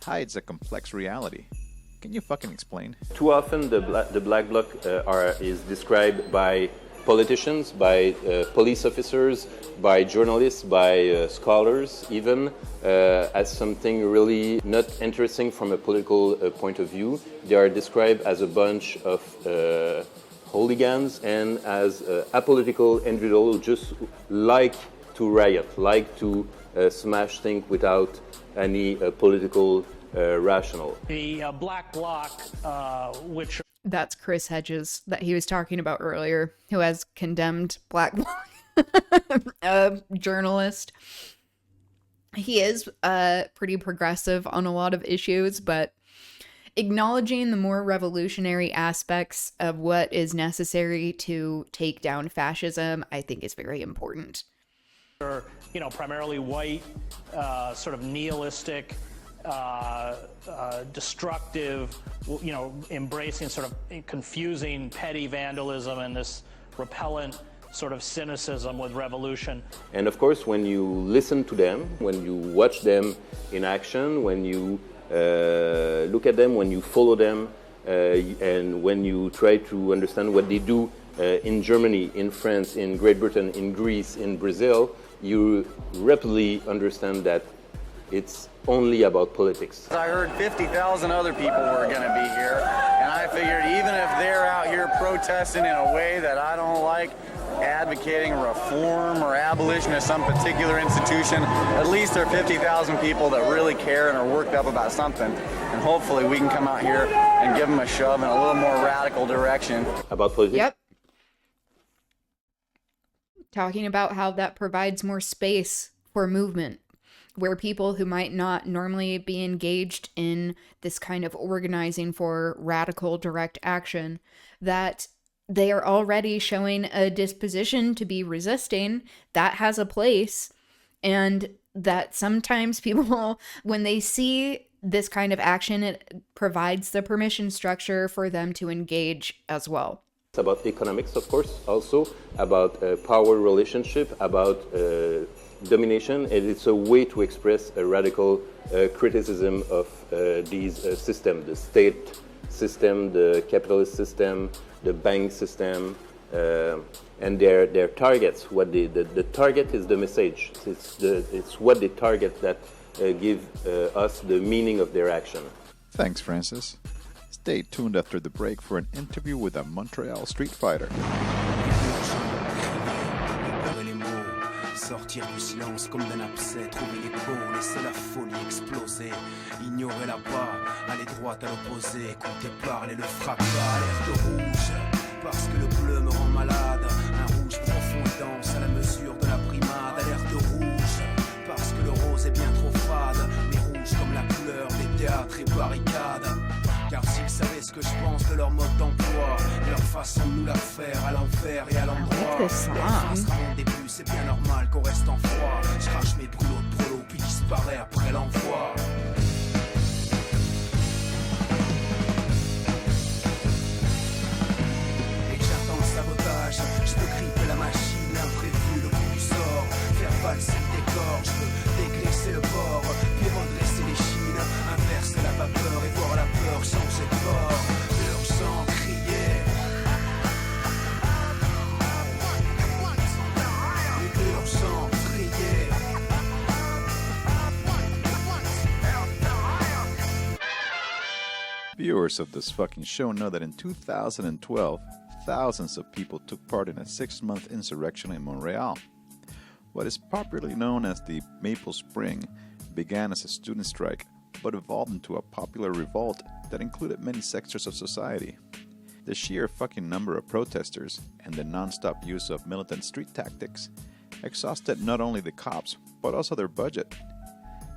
Speaker 5: hides a complex reality. Can you fucking explain?
Speaker 11: Too often the Black Bloc is described by politicians, by police officers, by journalists, by scholars even, as something really not interesting from a political point of view. They are described as a bunch of hooligans and as apolitical individuals who just like to riot, like to smash things without any political rationale.
Speaker 8: The Black Bloc, which...
Speaker 1: That's Chris Hedges that he was talking about earlier, who has condemned Black Bloc, a journalist. He is pretty progressive on a lot of issues, but acknowledging the more revolutionary aspects of what is necessary to take down fascism, I think is very important.
Speaker 8: You know, primarily white, sort of nihilistic, destructive, you know, embracing sort of confusing petty vandalism and this repellent sort of cynicism with revolution.
Speaker 11: And of course, when you listen to them, when you watch them in action, when you look at them, when you follow them, and when you try to understand what they do in Germany, in France, in Great Britain, in Greece, in Brazil, you rapidly understand that it's only about politics.
Speaker 12: I heard 50,000 other people were going to be here, and I figured even if they're out here protesting in a way that I don't like, advocating reform or abolition of some particular institution, at least there are 50,000 people that really care and are worked up about something, and hopefully we can come out here and give them a shove in a little more radical direction.
Speaker 11: About politics?
Speaker 1: Yep. Talking about how that provides more space for movement, where people who might not normally be engaged in this kind of organizing for radical direct action, that they are already showing a disposition to be resisting, that has a place, and that sometimes people, when they see this kind of action, it provides the permission structure for them to engage as well.
Speaker 11: It's about economics, of course, also about power relationship, about domination, and it's a way to express a radical criticism of these systems, the state system, the capitalist system, the bank system, and their targets. What the target is the message. It's what they target that give us the meaning of their action.
Speaker 5: Thanks, Francis. Stay tuned after the break for an interview with a Montreal street fighter.
Speaker 13: Sortir du silence comme d'un abcès, trouver l'écho, laisser la folie exploser, ignorer là-bas, aller droit à l'opposé, écouter parler le fracas, alerte rouge, parce que le bleu me rend malade, un rouge profond et dense à la mesure de la primade, alerte rouge, parce que le rose est bien trop fade, mais rouge comme la couleur des théâtres et barricades. Car s'ils savaient ce que je pense de leur mode d'emploi, leur façon de nous la faire à l'envers et à l'endroit, leur face à mon début, c'est bien normal qu'on reste en froid. Je crache mes brûlots de prolo puis disparaît après l'envoi. Et que j'attends le sabotage, je peux gripper la machine, l'imprévu, le coup du sort, faire valser le décor, je peux dégraisser le bord, puis redresser les chines, inverser la vapeur et voir la peur changer de bord, urgent crier. Urgent crier.
Speaker 5: Viewers of this fucking show know that in 2012, thousands of people took part in a 6-month insurrection in Montreal. What is popularly known as the Maple Spring began as a student strike, but evolved into a popular revolt that included many sectors of society. The sheer fucking number of protesters and the non-stop use of militant street tactics exhausted not only the cops, but also their budget.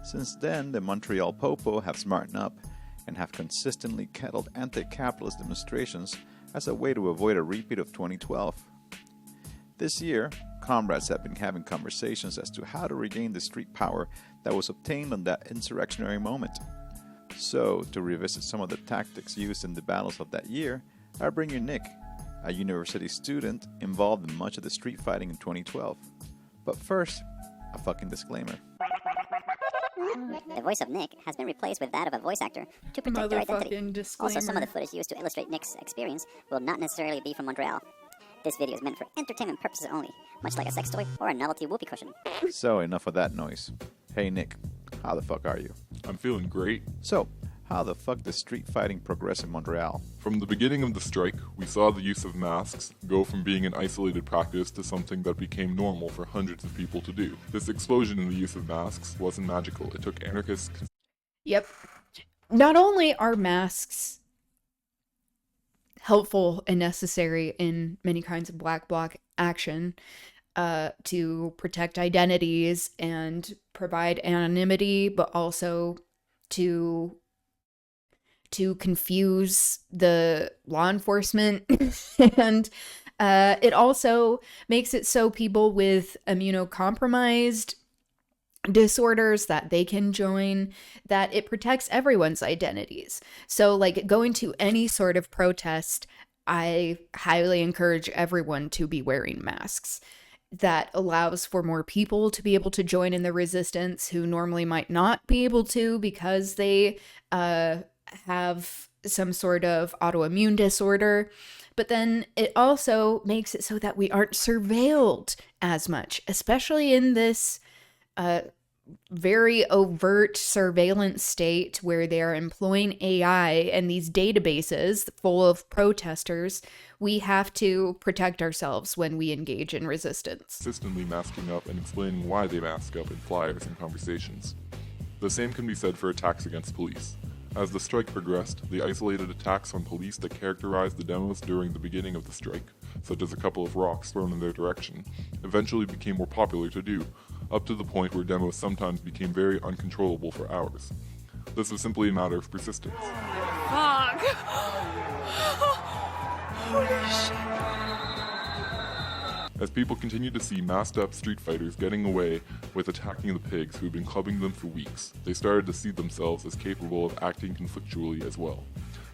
Speaker 5: Since then, the Montreal Popo have smartened up and have consistently kettled anti-capitalist demonstrations as a way to avoid a repeat of 2012. This year, comrades have been having conversations as to how to regain the street power that was obtained on that insurrectionary moment. So, to revisit some of the tactics used in the battles of that year, I bring you Nick, a university student involved in much of the street fighting in 2012. But first, a fucking disclaimer.
Speaker 14: The voice of Nick has been replaced with that of a voice actor to protect their identity. Also, some of the footage used to illustrate Nick's experience will not necessarily be from Montreal. This video is meant for entertainment purposes only, much like a sex toy or a novelty whoopee cushion.
Speaker 5: So, enough of that noise. Hey Nick, how the fuck are you?
Speaker 15: I'm feeling great.
Speaker 5: So, how the fuck does street fighting progress in Montreal?
Speaker 15: From the beginning of the strike, we saw the use of masks go from being an isolated practice to something that became normal for hundreds of people to do. This explosion in the use of masks wasn't magical. It took anarchists...
Speaker 1: Yep. Not only are masks helpful and necessary in many kinds of black bloc action to protect identities and provide anonymity, but also to confuse the law enforcement. And it also makes it so people with immunocompromised disorders that they can join, that it protects everyone's identities. So like going to any sort of protest, I highly encourage everyone to be wearing masks. That allows for more people to be able to join in the resistance who normally might not be able to because they have some sort of autoimmune disorder. But then it also makes it so that we aren't surveilled as much, especially in this very overt surveillance state where they are employing AI and these databases full of protesters. We have to protect ourselves when we engage in resistance.
Speaker 15: Consistently masking up and explaining why they mask up in flyers and conversations. The same can be said for attacks against police. As the strike progressed, the isolated attacks on police that characterized the demos during the beginning of the strike, such as a couple of rocks thrown in their direction, eventually became more popular to do, up to the point where demos sometimes became very uncontrollable for hours. This was simply a matter of persistence.
Speaker 16: Fuck! Holy shit.
Speaker 15: As people continued to see masked up street fighters getting away with attacking the pigs who had been clubbing them for weeks, they started to see themselves as capable of acting conflictually as well.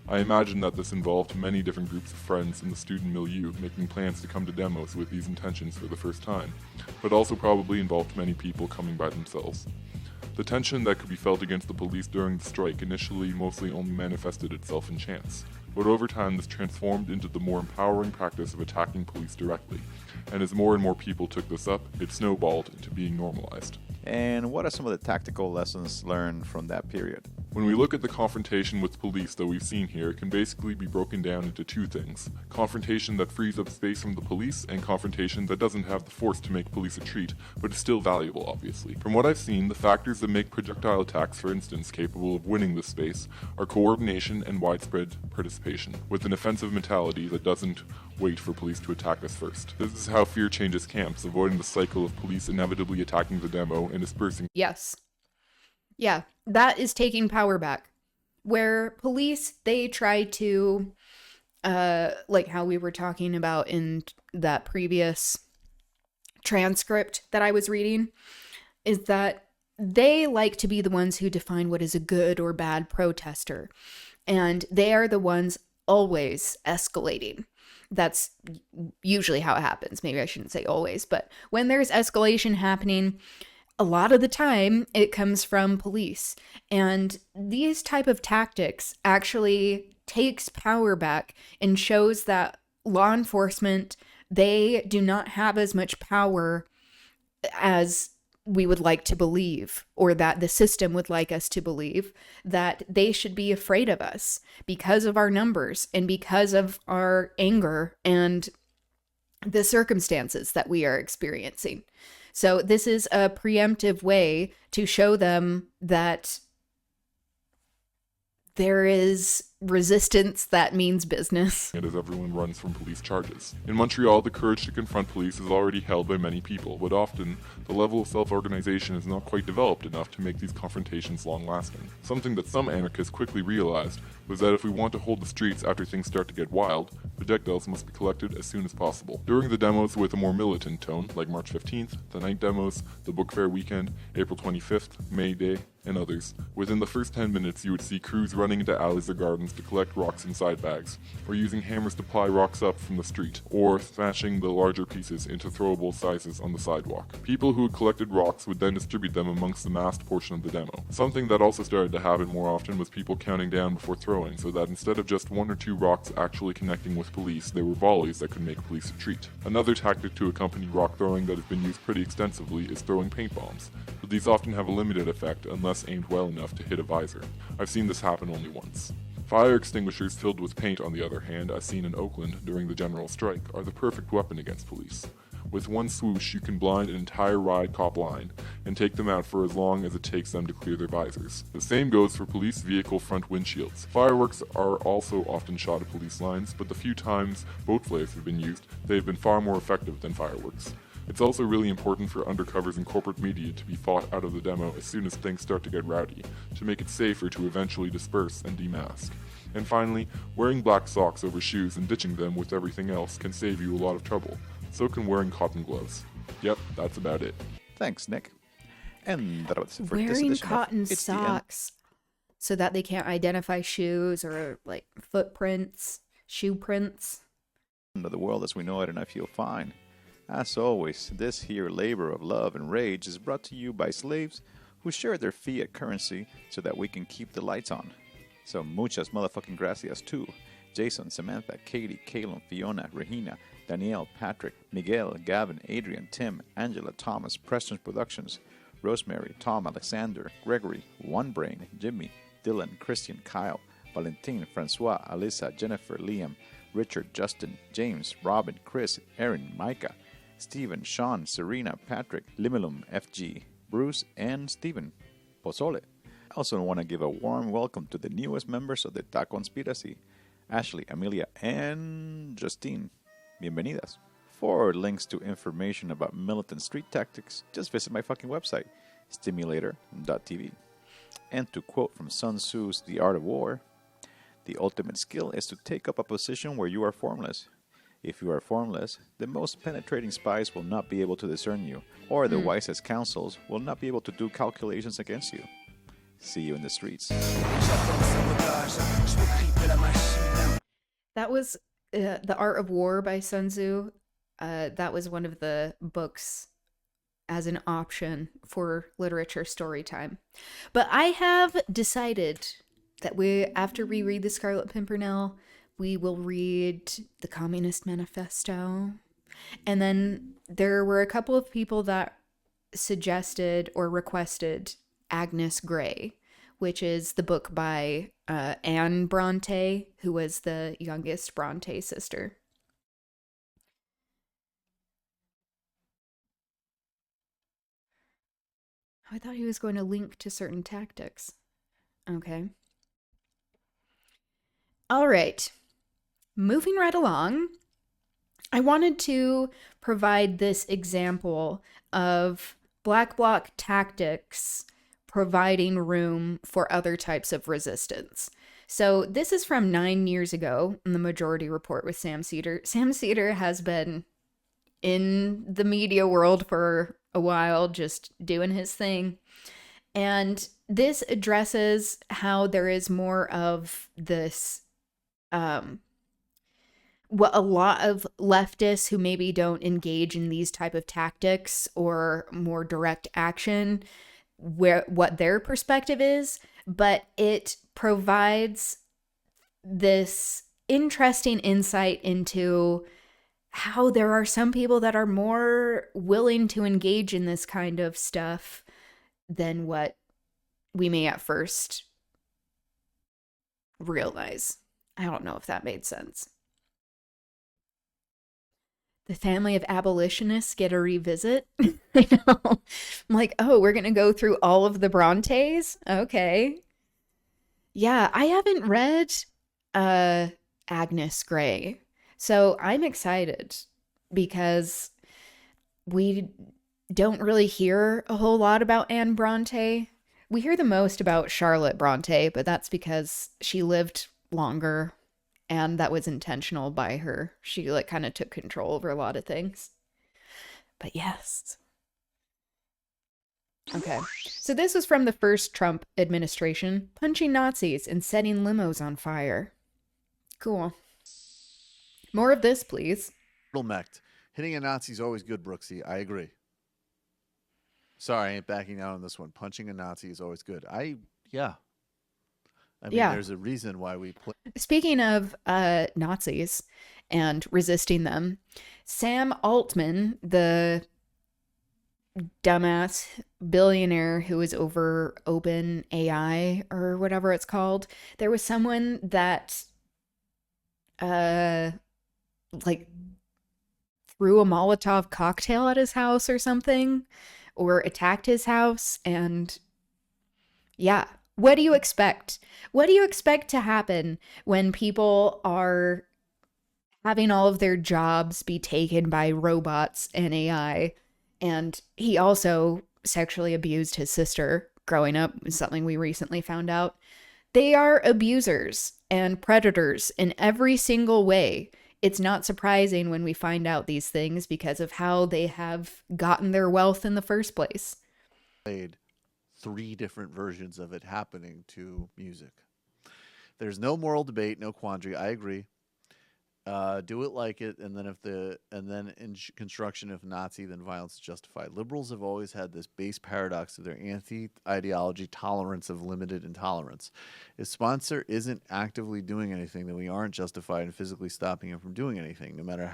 Speaker 15: I imagine that this involved many different groups of friends in the student milieu making plans to come to demos with these intentions for the first time, but also probably involved many people coming by themselves. The tension that could be felt against the police during the strike initially mostly only manifested itself in chance, but over time this transformed into the more empowering practice of attacking police directly, and as more and more people took this up, it snowballed into being normalized.
Speaker 5: And what are some of the tactical lessons learned from that period?
Speaker 15: When we look at the confrontation with police that we've seen here, it can basically be broken down into two things. Confrontation that frees up space from the police, and confrontation that doesn't have the force to make police retreat, but is still valuable, obviously. From what I've seen, the factors that make projectile attacks, for instance, capable of winning this space are coordination and widespread participation, with an offensive mentality that doesn't wait for police to attack us first. This is how fear changes camps, avoiding the cycle of police inevitably attacking the demo and dispersing.
Speaker 1: Yes. Yeah, that is taking power back. Where police, they try to, like how we were talking about in that previous transcript that I was reading, is that they like to be the ones who define what is a good or bad protester. And they are the ones always escalating. That's usually how it happens. Maybe I shouldn't say always, but when there's escalation happening, a lot of the time it comes from police. And these type of tactics actually takes power back and shows that law enforcement, they do not have as much power as we would like to believe, or that the system would like us to believe, that they should be afraid of us because of our numbers and because of our anger and the circumstances that we are experiencing. So this is a preemptive way to show them that there is resistance that means business.
Speaker 15: And as everyone runs from police charges. In Montreal, the courage to confront police is already held by many people, but often the level of self-organization is not quite developed enough to make these confrontations long-lasting. Something that some anarchists quickly realized was that if we want to hold the streets after things start to get wild, projectiles must be collected as soon as possible. During the demos with a more militant tone, like March 15th, the night demos, the book fair weekend, April 25th, May Day, and others, within the first 10 minutes you would see crews running into alleys or gardens buildings to collect rocks inside bags, or using hammers to ply rocks up from the street, or smashing the larger pieces into throwable sizes on the sidewalk. People who had collected rocks would then distribute them amongst the masked portion of the demo. Something that also started to happen more often was people counting down before throwing, so that instead of just 1 or 2 rocks actually connecting with police, there were volleys that could make police retreat. Another tactic to accompany rock throwing that has been used pretty extensively is throwing paint bombs, but these often have a limited effect unless aimed well enough to hit a visor. I've seen this happen only once. Fire extinguishers filled with paint, on the other hand, as seen in Oakland during the general strike, are the perfect weapon against police. With one swoosh, you can blind an entire riot cop line and take them out for as long as it takes them to clear their visors. The same goes for police vehicle front windshields. Fireworks are also often shot at police lines, but the few times boat flares have been used, they have been far more effective than fireworks. It's also really important for undercovers and corporate media to be fought out of the demo as soon as things start to get rowdy, to make it safer to eventually disperse and demask. And finally, wearing black socks over shoes and ditching them with everything else can save you a lot of trouble. So can wearing cotton gloves. Yep, that's about it.
Speaker 5: Thanks, Nick. And that was it for this
Speaker 1: Wearing
Speaker 5: edition of
Speaker 1: cotton
Speaker 5: It's the End.
Speaker 1: socks so that they can't identify shoes or like footprints, shoe prints.
Speaker 5: Of the world as we know it, and I feel fine. As always, this here labor of love and rage is brought to you by slaves who share their fiat currency so that we can keep the lights on. So muchas motherfucking gracias to Jason, Samantha, Katie, Kaylin, Fiona, Regina, Danielle, Patrick, Miguel, Gavin, Adrian, Tim, Angela, Thomas, Preston's Productions, Rosemary, Tom, Alexander, Gregory, One Brain, Jimmy, Dylan, Christian, Kyle, Valentin, Francois, Alyssa, Jennifer, Liam, Richard, Justin, James, Robin, Chris, Aaron, Micah, Stephen, Sean, Serena, Patrick, Limilum, FG, Bruce, and Stephen Pozole. I also want to give a warm welcome to the newest members of the Ta Conspiracy, Ashley, Amelia, and Justine. Bienvenidas. For links to information about militant street tactics, just visit my fucking website, stimulator.tv. And to quote from Sun Tzu's The Art of War, the ultimate skill is to take up a position where you are formless. If you are formless, the most penetrating spies will not be able to discern you, or the wisest counsels will not be able to do calculations against you. See you in the streets.
Speaker 1: That was The Art of War by Sun Tzu. That was one of the books as an option for literature story time. But I have decided that after we read The Scarlet Pimpernel, we will read the Communist Manifesto. And then there were a couple of people that suggested or requested Agnes Grey, which is the book by Anne Bronte, who was the youngest Bronte sister. I thought he was going to link to certain tactics. Okay. All right. Moving right along, I wanted to provide this example of Black Bloc tactics providing room for other types of resistance. So this is from 9 years ago in the Majority Report with Sam Cedar. Sam Cedar has been in the media world for a while, just doing his thing. And this addresses how there is more of this, what a lot of leftists who maybe don't engage in these type of tactics or more direct action, what their perspective is, but it provides this interesting insight into how there are some people that are more willing to engage in this kind of stuff than what we may at first realize. I don't know if that made sense. The family of abolitionists get a revisit. I know. I'm like, oh, we're going to go through all of the Brontes? Okay. Yeah, I haven't read Agnes Grey. So I'm excited because we don't really hear a whole lot about Anne Bronte. We hear the most about Charlotte Bronte, but that's because she lived longer and that was intentional by her. She kind of took control over a lot of things. But yes. Okay. So this was from the first Trump administration, punching Nazis and setting limos on fire. Cool. More of this, please.
Speaker 17: Mech. Hitting a Nazi is always good, Brooksy. I agree. Sorry, I ain't backing out on this one. Punching a Nazi is always good. Yeah. I mean, there's a reason why we play.
Speaker 1: Speaking of Nazis and resisting them, Sam Altman, the dumbass billionaire who was over Open AI or whatever it's called, there was someone that like threw a Molotov cocktail at his house or something, or attacked his house. And yeah, what do you expect? What do you expect to happen when people are having all of their jobs be taken by robots and AI? And he also sexually abused his sister growing up, something we recently found out. They are abusers and predators in every single way. It's not surprising when we find out these things because of how they have gotten their wealth in the first place.
Speaker 17: Played 3 different versions of it happening to music. There's no moral debate, no quandary. I agree. Do it like it, and then in construction, if Nazi, then violence is justified. Liberals have always had this base paradox of their anti-ideology tolerance of limited intolerance. If sponsor isn't actively doing anything, then we aren't justified in physically stopping him from doing anything, no matter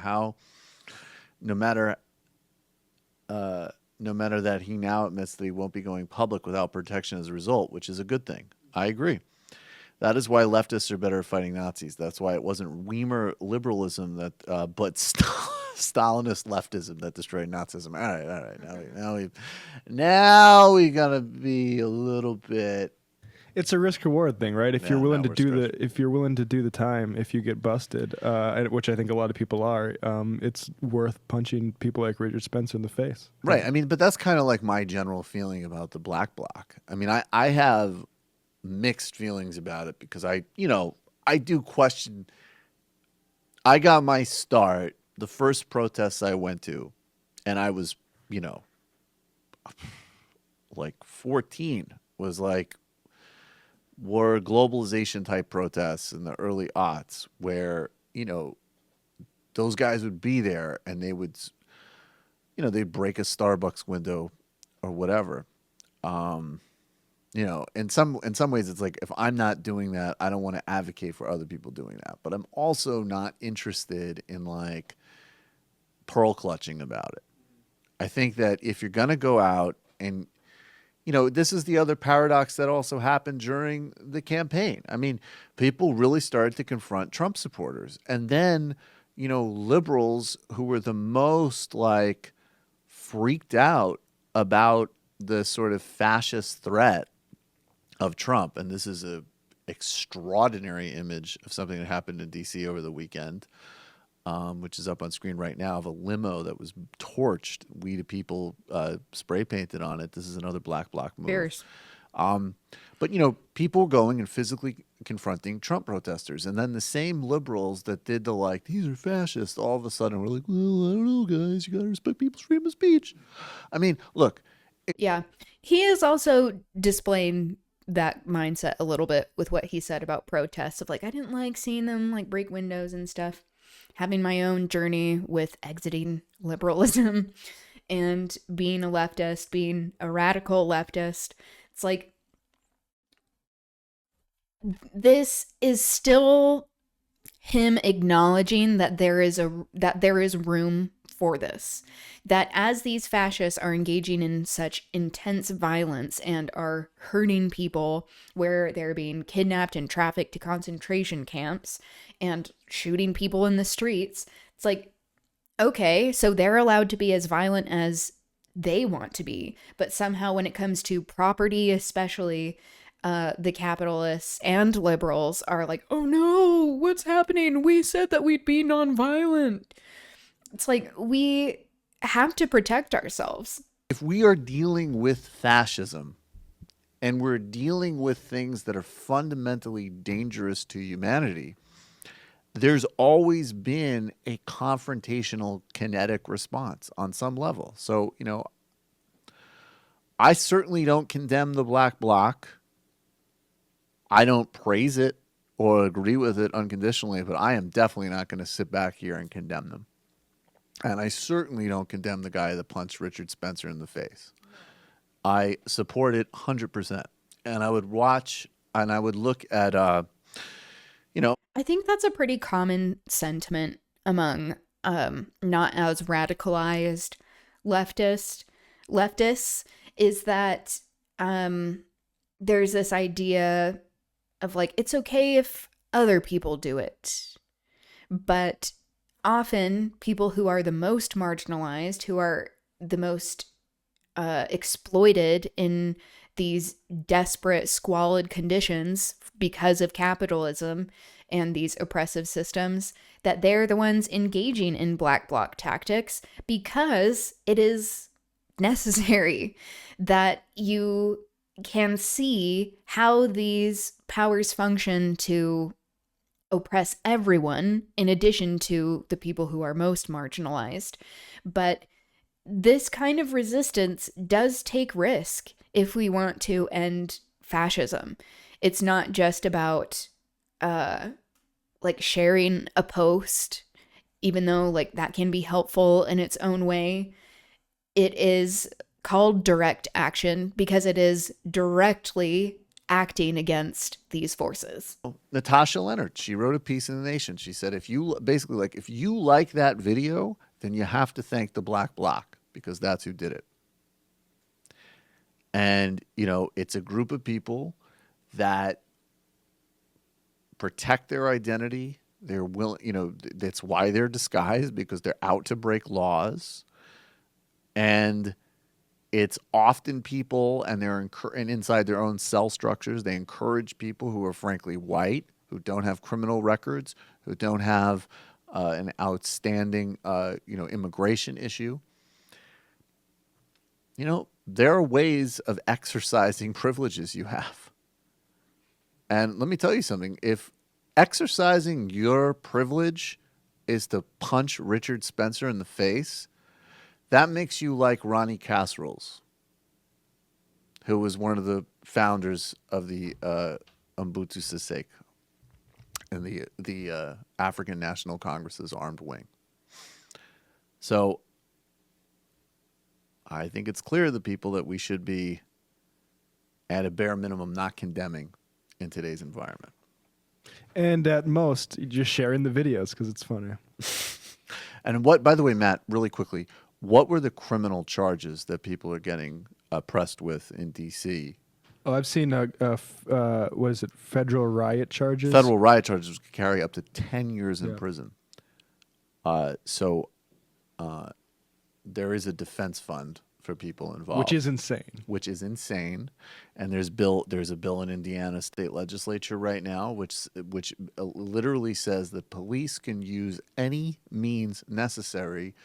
Speaker 17: that he now admits that he won't be going public without protection as a result, which is a good thing. I agree. That is why leftists are better at fighting Nazis. That's why it wasn't Weimer liberalism but Stalinist leftism that destroyed Nazism. All right. Now we gotta be a little bit.
Speaker 18: It's a risk reward thing, right? If you're willing to do the time, if you get busted, which I think a lot of people are, it's worth punching people like Richard Spencer in the face.
Speaker 17: Right. I mean, but that's kind of like my general feeling about the black bloc. I mean, I have mixed feelings about it because I do question. I got my start, the first protests I went to, and I was, like 14, were globalization type protests in the early aughts where, those guys would be there and they would, they'd break a Starbucks window or whatever. In some ways it's like, if I'm not doing that, I don't want to advocate for other people doing that. But I'm also not interested in like pearl clutching about it. I think that if you're going to go out and, this is the other paradox that also happened during the campaign. I mean, people really started to confront Trump supporters. And then, liberals who were the most like freaked out about the sort of fascist threat of Trump, and this is a extraordinary image of something that happened in D.C. over the weekend, which is up on screen right now, of a limo that was torched. We the people spray painted on it. This is another black bloc move.
Speaker 1: Fierce.
Speaker 17: But people going and physically confronting Trump protesters, and then the same liberals that did the like, these are fascists, all of a sudden we're like, well, I don't know, guys, you got to respect people's freedom of speech. I mean, look.
Speaker 1: Yeah. He is also displaying that mindset a little bit with what he said about protests of like, I didn't like seeing them like break windows and stuff. Having my own journey with exiting liberalism and being a leftist, being a radical leftist. It's like, this is still him acknowledging that there is room for this. That as these fascists are engaging in such intense violence and are hurting people where they're being kidnapped and trafficked to concentration camps and shooting people in the streets, it's like, okay, so they're allowed to be as violent as they want to be. But somehow when it comes to property, especially, the capitalists and liberals are like, oh no, what's happening? We said that we'd be nonviolent. It's like, we have to protect ourselves.
Speaker 17: If we are dealing with fascism and we're dealing with things that are fundamentally dangerous to humanity, there's always been a confrontational kinetic response on some level. So, I certainly don't condemn the black bloc. I don't praise it or agree with it unconditionally, but I am definitely not going to sit back here and condemn them. And I certainly don't condemn the guy that punched Richard Spencer in the face. I support it 100%. And I would watch and I would look at, you know.
Speaker 1: I think that's a pretty common sentiment among not as radicalized leftists, is that there's this idea of like, it's okay if other people do it. But often people who are the most marginalized, who are the most exploited in these desperate, squalid conditions because of capitalism and these oppressive systems, that they're the ones engaging in black bloc tactics because it is necessary, that you can see how these powers function to oppress everyone in addition to the people who are most marginalized. But this kind of resistance does take risk if we want to end fascism. It's not just about like sharing a post, even though like that can be helpful in its own way. It is called direct action because it is directly acting against these forces.
Speaker 17: Natasha Leonard, she wrote a piece in The Nation. She said, if you like that video, then you have to thank the black bloc because that's who did it. And, you know, it's a group of people that protect their identity. They're willing, you know, that's why they're disguised, because they're out to break laws. And it's often people, and they're and inside their own cell structures, they encourage people who are frankly white, who don't have criminal records, who don't have an outstanding, immigration issue. You know, there are ways of exercising privileges you have. And let me tell you something. If exercising your privilege is to punch Richard Spencer in the face, that makes you like Ronnie Casseroles, who was one of the founders of the Ubuntu Sisek and the African National Congress's armed wing. So I think it's clear to the people that we should be, at a bare minimum, not condemning in today's environment.
Speaker 18: And at most, just sharing the videos because it's funny.
Speaker 17: And what, by the way, Matt, really quickly, what were the criminal charges that people are getting pressed with in D.C.?
Speaker 18: Oh, I've seen, was it federal riot charges?
Speaker 17: Federal riot charges could carry up to 10 years in prison. So there is a defense fund for people involved.
Speaker 18: Which is insane. And there's a bill in Indiana state legislature right now which literally says that police can use any means necessary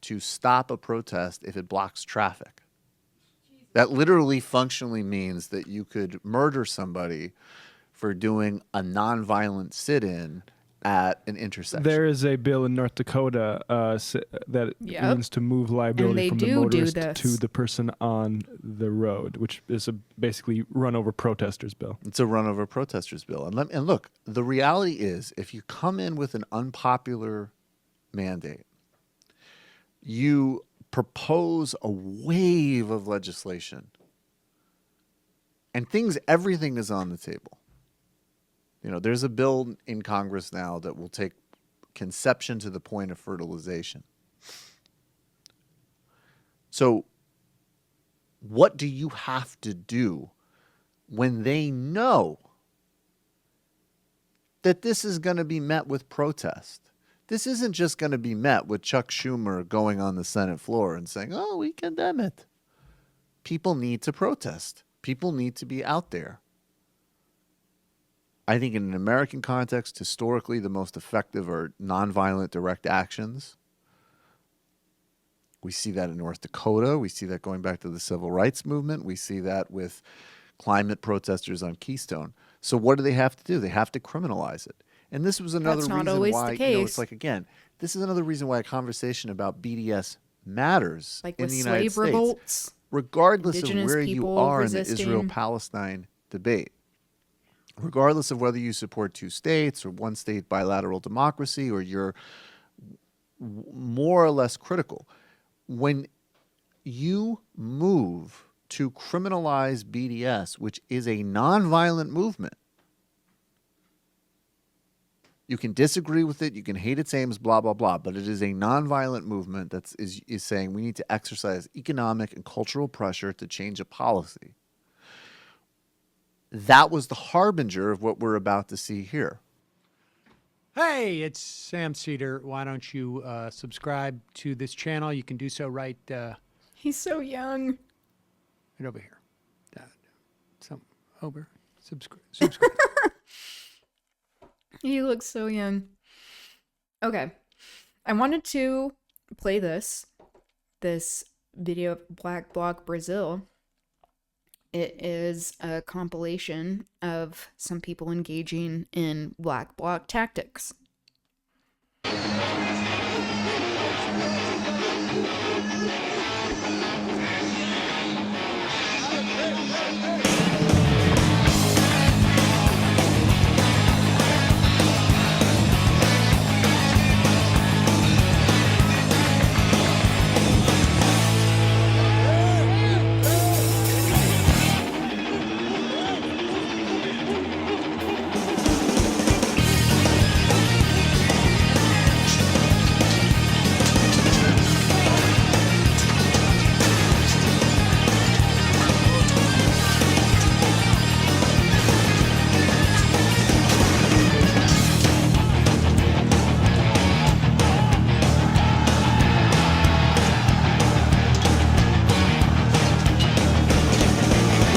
Speaker 18: to stop a protest if it blocks traffic. That literally functionally means that you could murder somebody for doing a nonviolent sit-in at an intersection. There is a bill in North Dakota that means to move liability from the motorist to the person on the road, which is a basically run over protesters bill.
Speaker 17: It's a run over protesters bill. And look, the reality is, if you come in with an unpopular mandate, you propose a wave of legislation, and everything is on the table. You know, there's a bill in Congress now that will take conception to the point of fertilization. So what do you have to do when they know that this is going to be met with protest? This isn't just going to be met with Chuck Schumer going on the Senate floor and saying, oh, we condemn it. People need to protest. People need to be out there. I think in an American context, historically, the most effective are nonviolent direct actions. We see that in North Dakota. We see that going back to the civil rights movement. We see that with climate protesters on Keystone. So what do they have to do? They have to criminalize it. And this was another reason why, it's like, again, this is another reason why a conversation about BDS matters
Speaker 1: like
Speaker 17: in
Speaker 1: with
Speaker 17: the United
Speaker 1: slave revolts.
Speaker 17: States.
Speaker 18: regardless of
Speaker 1: Indigenous
Speaker 18: where you
Speaker 1: people
Speaker 18: are in the
Speaker 1: resisting.
Speaker 18: Israel-Palestine debate, regardless of whether you support two states or one state bilateral democracy, or you're more or less critical, when you move to criminalize BDS, which is a nonviolent movement, you can disagree with it, you can hate its aims, blah, blah, blah, but it is a nonviolent movement that is saying we need to exercise economic and cultural pressure to change a policy. That was the harbinger of what we're about to see here.
Speaker 19: Hey, it's Sam Cedar. Why don't you subscribe to this channel? You can do so right
Speaker 1: He's so young.
Speaker 19: right over here. Over. Subscribe.
Speaker 1: He looks so young. Okay. I wanted to play this video of Black Bloc Brazil. It is a compilation of some people engaging in Black Bloc tactics.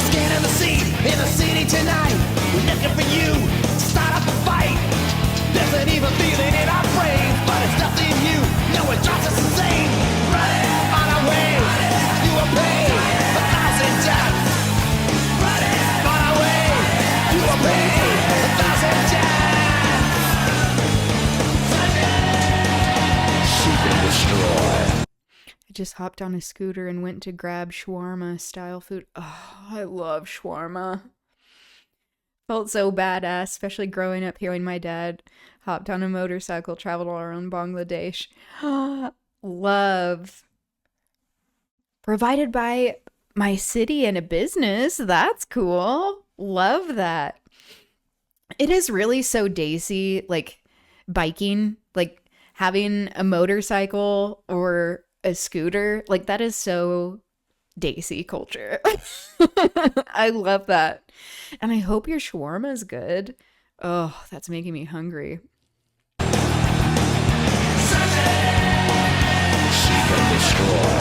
Speaker 4: Scanning the scene in the city tonight. We're looking for you to start up a fight. There's an evil feeling in our brains, but it's nothing new. No, it drives us insane. Running on our way, you will pay 1,000 deaths. Running on our way, you will pay 1,000 deaths. Seek and destroy.
Speaker 1: I just hopped on a scooter and went to grab shawarma style food. Oh, I love shawarma. Felt so badass, especially growing up hearing my dad hopped on a motorcycle, traveled all around Bangladesh. Love. Provided by my city and a business. That's cool. Love that. It is really so Daisy, like biking, like having a motorcycle or a scooter. Like that is so Daisy culture. I love that. And I hope your shawarma is good. Oh, that's making me hungry.
Speaker 4: Seek and destroy.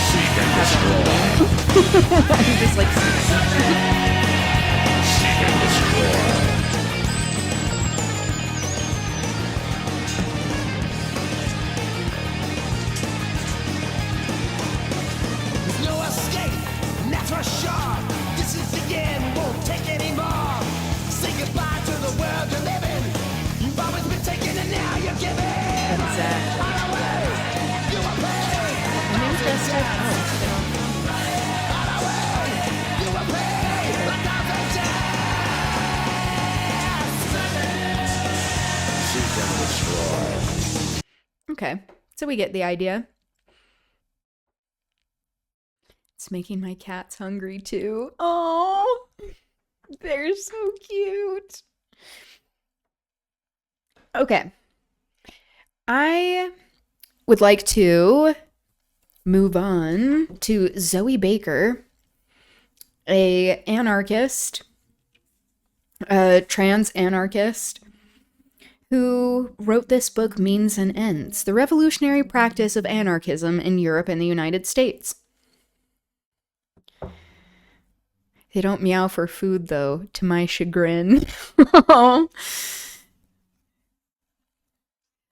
Speaker 4: Seek and destroy.
Speaker 1: I'm just like
Speaker 4: Seek and destroy. There's no escape, that's for sure. This is the end, won't take any more. Say goodbye to the world you're living. You've always been taking and now you're giving.
Speaker 1: Exactly.
Speaker 4: On our way, you are paid.
Speaker 1: I think that's so cool.
Speaker 4: On our way, you are paid 1,000 deaths. Seek and destroy.
Speaker 1: Okay, so we get the idea. It's making my cats hungry too. Oh, they're so cute. Okay. I would like to move on to Zoe Baker, a anarchist, a trans anarchist, who wrote this book, Means and Ends, The Revolutionary Practice of Anarchism in Europe and the United States. They don't meow for food, though, to my chagrin.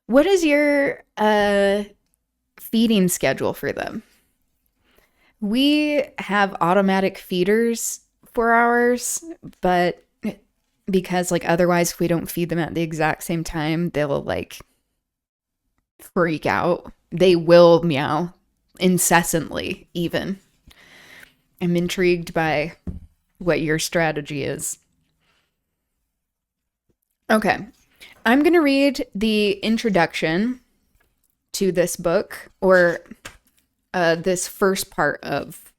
Speaker 1: What is your feeding schedule for them? We have automatic feeders for ours, but because like otherwise if we don't feed them at the exact same time, they'll like freak out they will meow incessantly, even. I'm intrigued by what your strategy is. Okay, I'm going to read the introduction to this book, or this first part of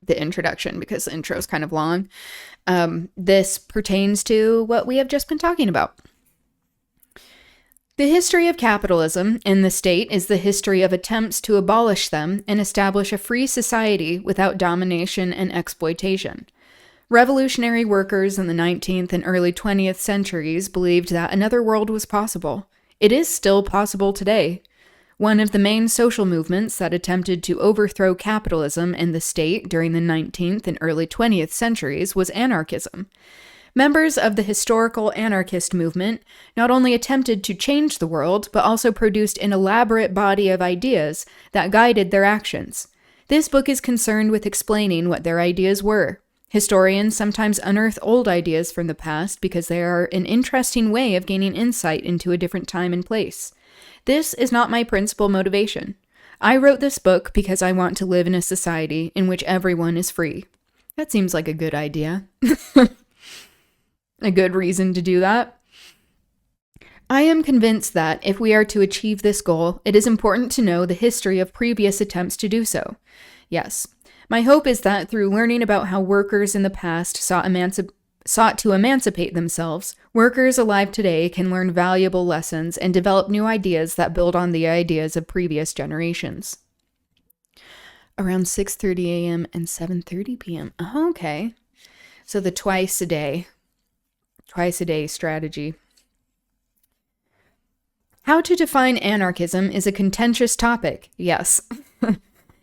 Speaker 1: the introduction, because the intro is kind of long. This pertains to what we have just been talking about. The history of capitalism and the state is the history of attempts to abolish them and establish a free society without domination and exploitation. Revolutionary workers in the 19th and early 20th centuries believed that another world was possible. It is still possible today. One of the main social movements that attempted to overthrow capitalism and the state during the 19th and early 20th centuries was anarchism. Members of the historical anarchist movement not only attempted to change the world, but also produced an elaborate body of ideas that guided their actions. This book is concerned with explaining what their ideas were. Historians sometimes unearth old ideas from the past because they are an interesting way of gaining insight into a different time and place. This is not my principal motivation. I wrote this book because I want to live in a society in which everyone is free. That seems like a good idea. A good reason to do that. I am convinced that if we are to achieve this goal, it is important to know the history of previous attempts to do so. Yes, my hope is that through learning about how workers in the past sought to emancipate themselves, workers alive today can learn valuable lessons and develop new ideas that build on the ideas of previous generations. Around 6:30 a.m. and 7:30 p.m. Oh, okay. So the twice a day strategy. How to define anarchism is a contentious topic, yes,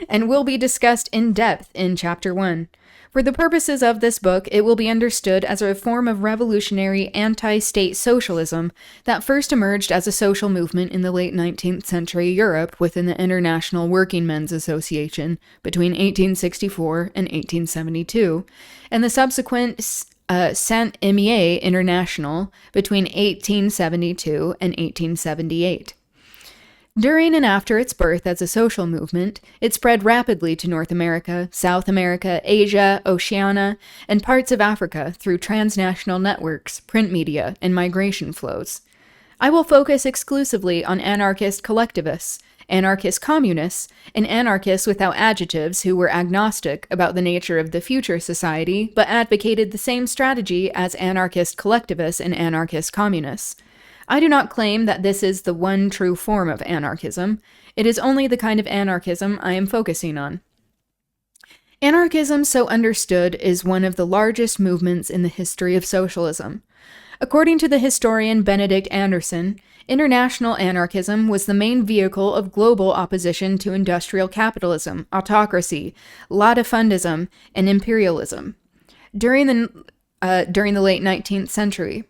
Speaker 1: and will be discussed in depth in Chapter 1. For the purposes of this book, it will be understood as a form of revolutionary anti-state socialism that first emerged as a social movement in the late 19th century Europe within the International Working Men's Association between 1864 and 1872, and the subsequent Saint-Imier International between 1872 and 1878. During and after its birth as a social movement, it spread rapidly to North America, South America, Asia, Oceania, and parts of Africa through transnational networks, print media, and migration flows. I will focus exclusively on anarchist collectivists, anarchist communists, and anarchists without adjectives who were agnostic about the nature of the future society, but advocated the same strategy as anarchist collectivists and anarchist communists. I do not claim that this is the one true form of anarchism. It is only the kind of anarchism I am focusing on. Anarchism, so understood, is one of the largest movements in the history of socialism. According to the historian Benedict Anderson, international anarchism was the main vehicle of global opposition to industrial capitalism, autocracy, latifundism, and imperialism during the late 19th century.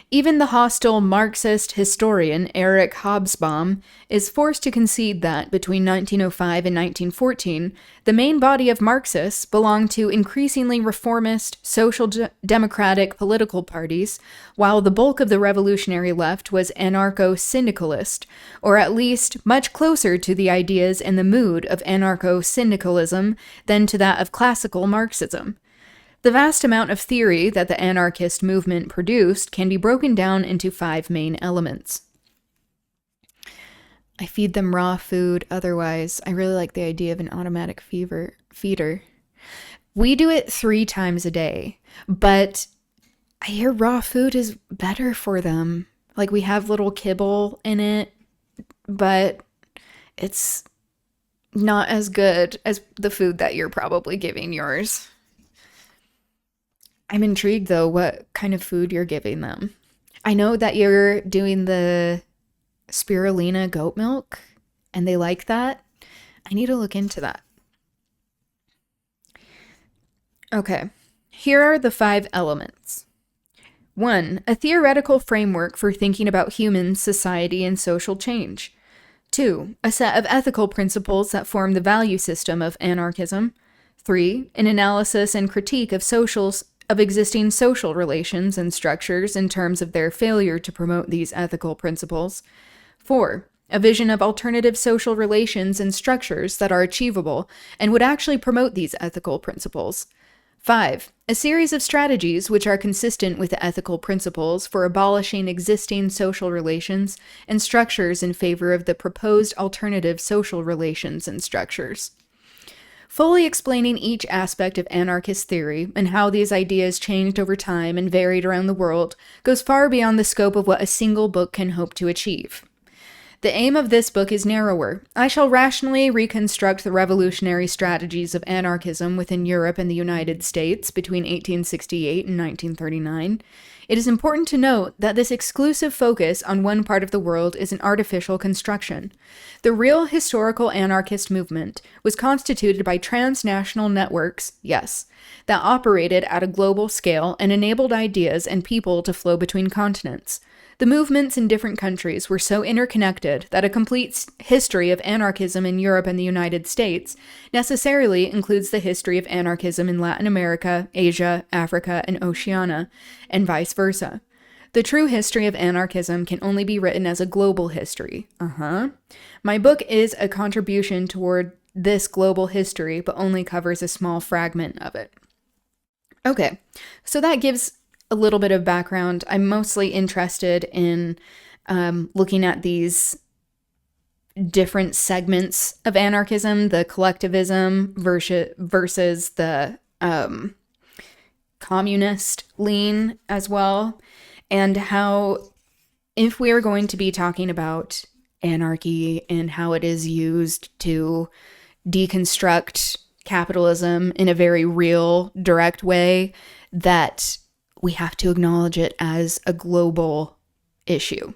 Speaker 1: Even the hostile Marxist historian Eric Hobsbawm is forced to concede that between 1905 and 1914, the main body of Marxists belonged to increasingly reformist, social democratic political parties, while the bulk of the revolutionary left was anarcho-syndicalist, or at least much closer to the ideas and the mood of anarcho-syndicalism than to that of classical Marxism. The vast amount of theory that the anarchist movement produced can be broken down into 5 main elements. I feed them raw food, otherwise. I really like the idea of an automatic feeder. We do it 3 times a day, but I hear raw food is better for them. Like, we have little kibble in it, but it's not as good as the food that you're probably giving yours. I'm intrigued, though, what kind of food you're giving them. I know that you're doing the spirulina goat milk, and they like that. I need to look into that. Okay, here are the 5 elements. 1. A theoretical framework for thinking about humans, society, and social change. 2. A set of ethical principles that form the value system of anarchism. 3. An analysis and critique of existing social relations and structures in terms of their failure to promote these ethical principles. 4. a vision of alternative social relations and structures that are achievable and would actually promote these ethical principles. 5. A series of strategies which are consistent with the ethical principles for abolishing existing social relations and structures in favor of the proposed alternative social relations and structures. Fully explaining each aspect of anarchist theory and how these ideas changed over time and varied around the world goes far beyond the scope of what a single book can hope to achieve. The aim of this book is narrower. I shall rationally reconstruct the revolutionary strategies of anarchism within Europe and the United States between 1868 and 1939. It is important to note that this exclusive focus on one part of the world is an artificial construction. The real historical anarchist movement was constituted by transnational networks, yes, that operated at a global scale and enabled ideas and people to flow between continents. The movements in different countries were so interconnected that a complete history of anarchism in Europe and the United States necessarily includes the history of anarchism in Latin America, Asia, Africa, and Oceania, and vice versa. The true history of anarchism can only be written as a global history. My book is a contribution toward this global history, but only covers a small fragment of it. Okay, so that gives a little bit of background. I'm mostly interested in looking at these different segments of anarchism, the collectivism versus the communist lean as well, and how, if we are going to be talking about anarchy and how it is used to deconstruct capitalism in a very real, direct way, that we have to acknowledge it as a global issue.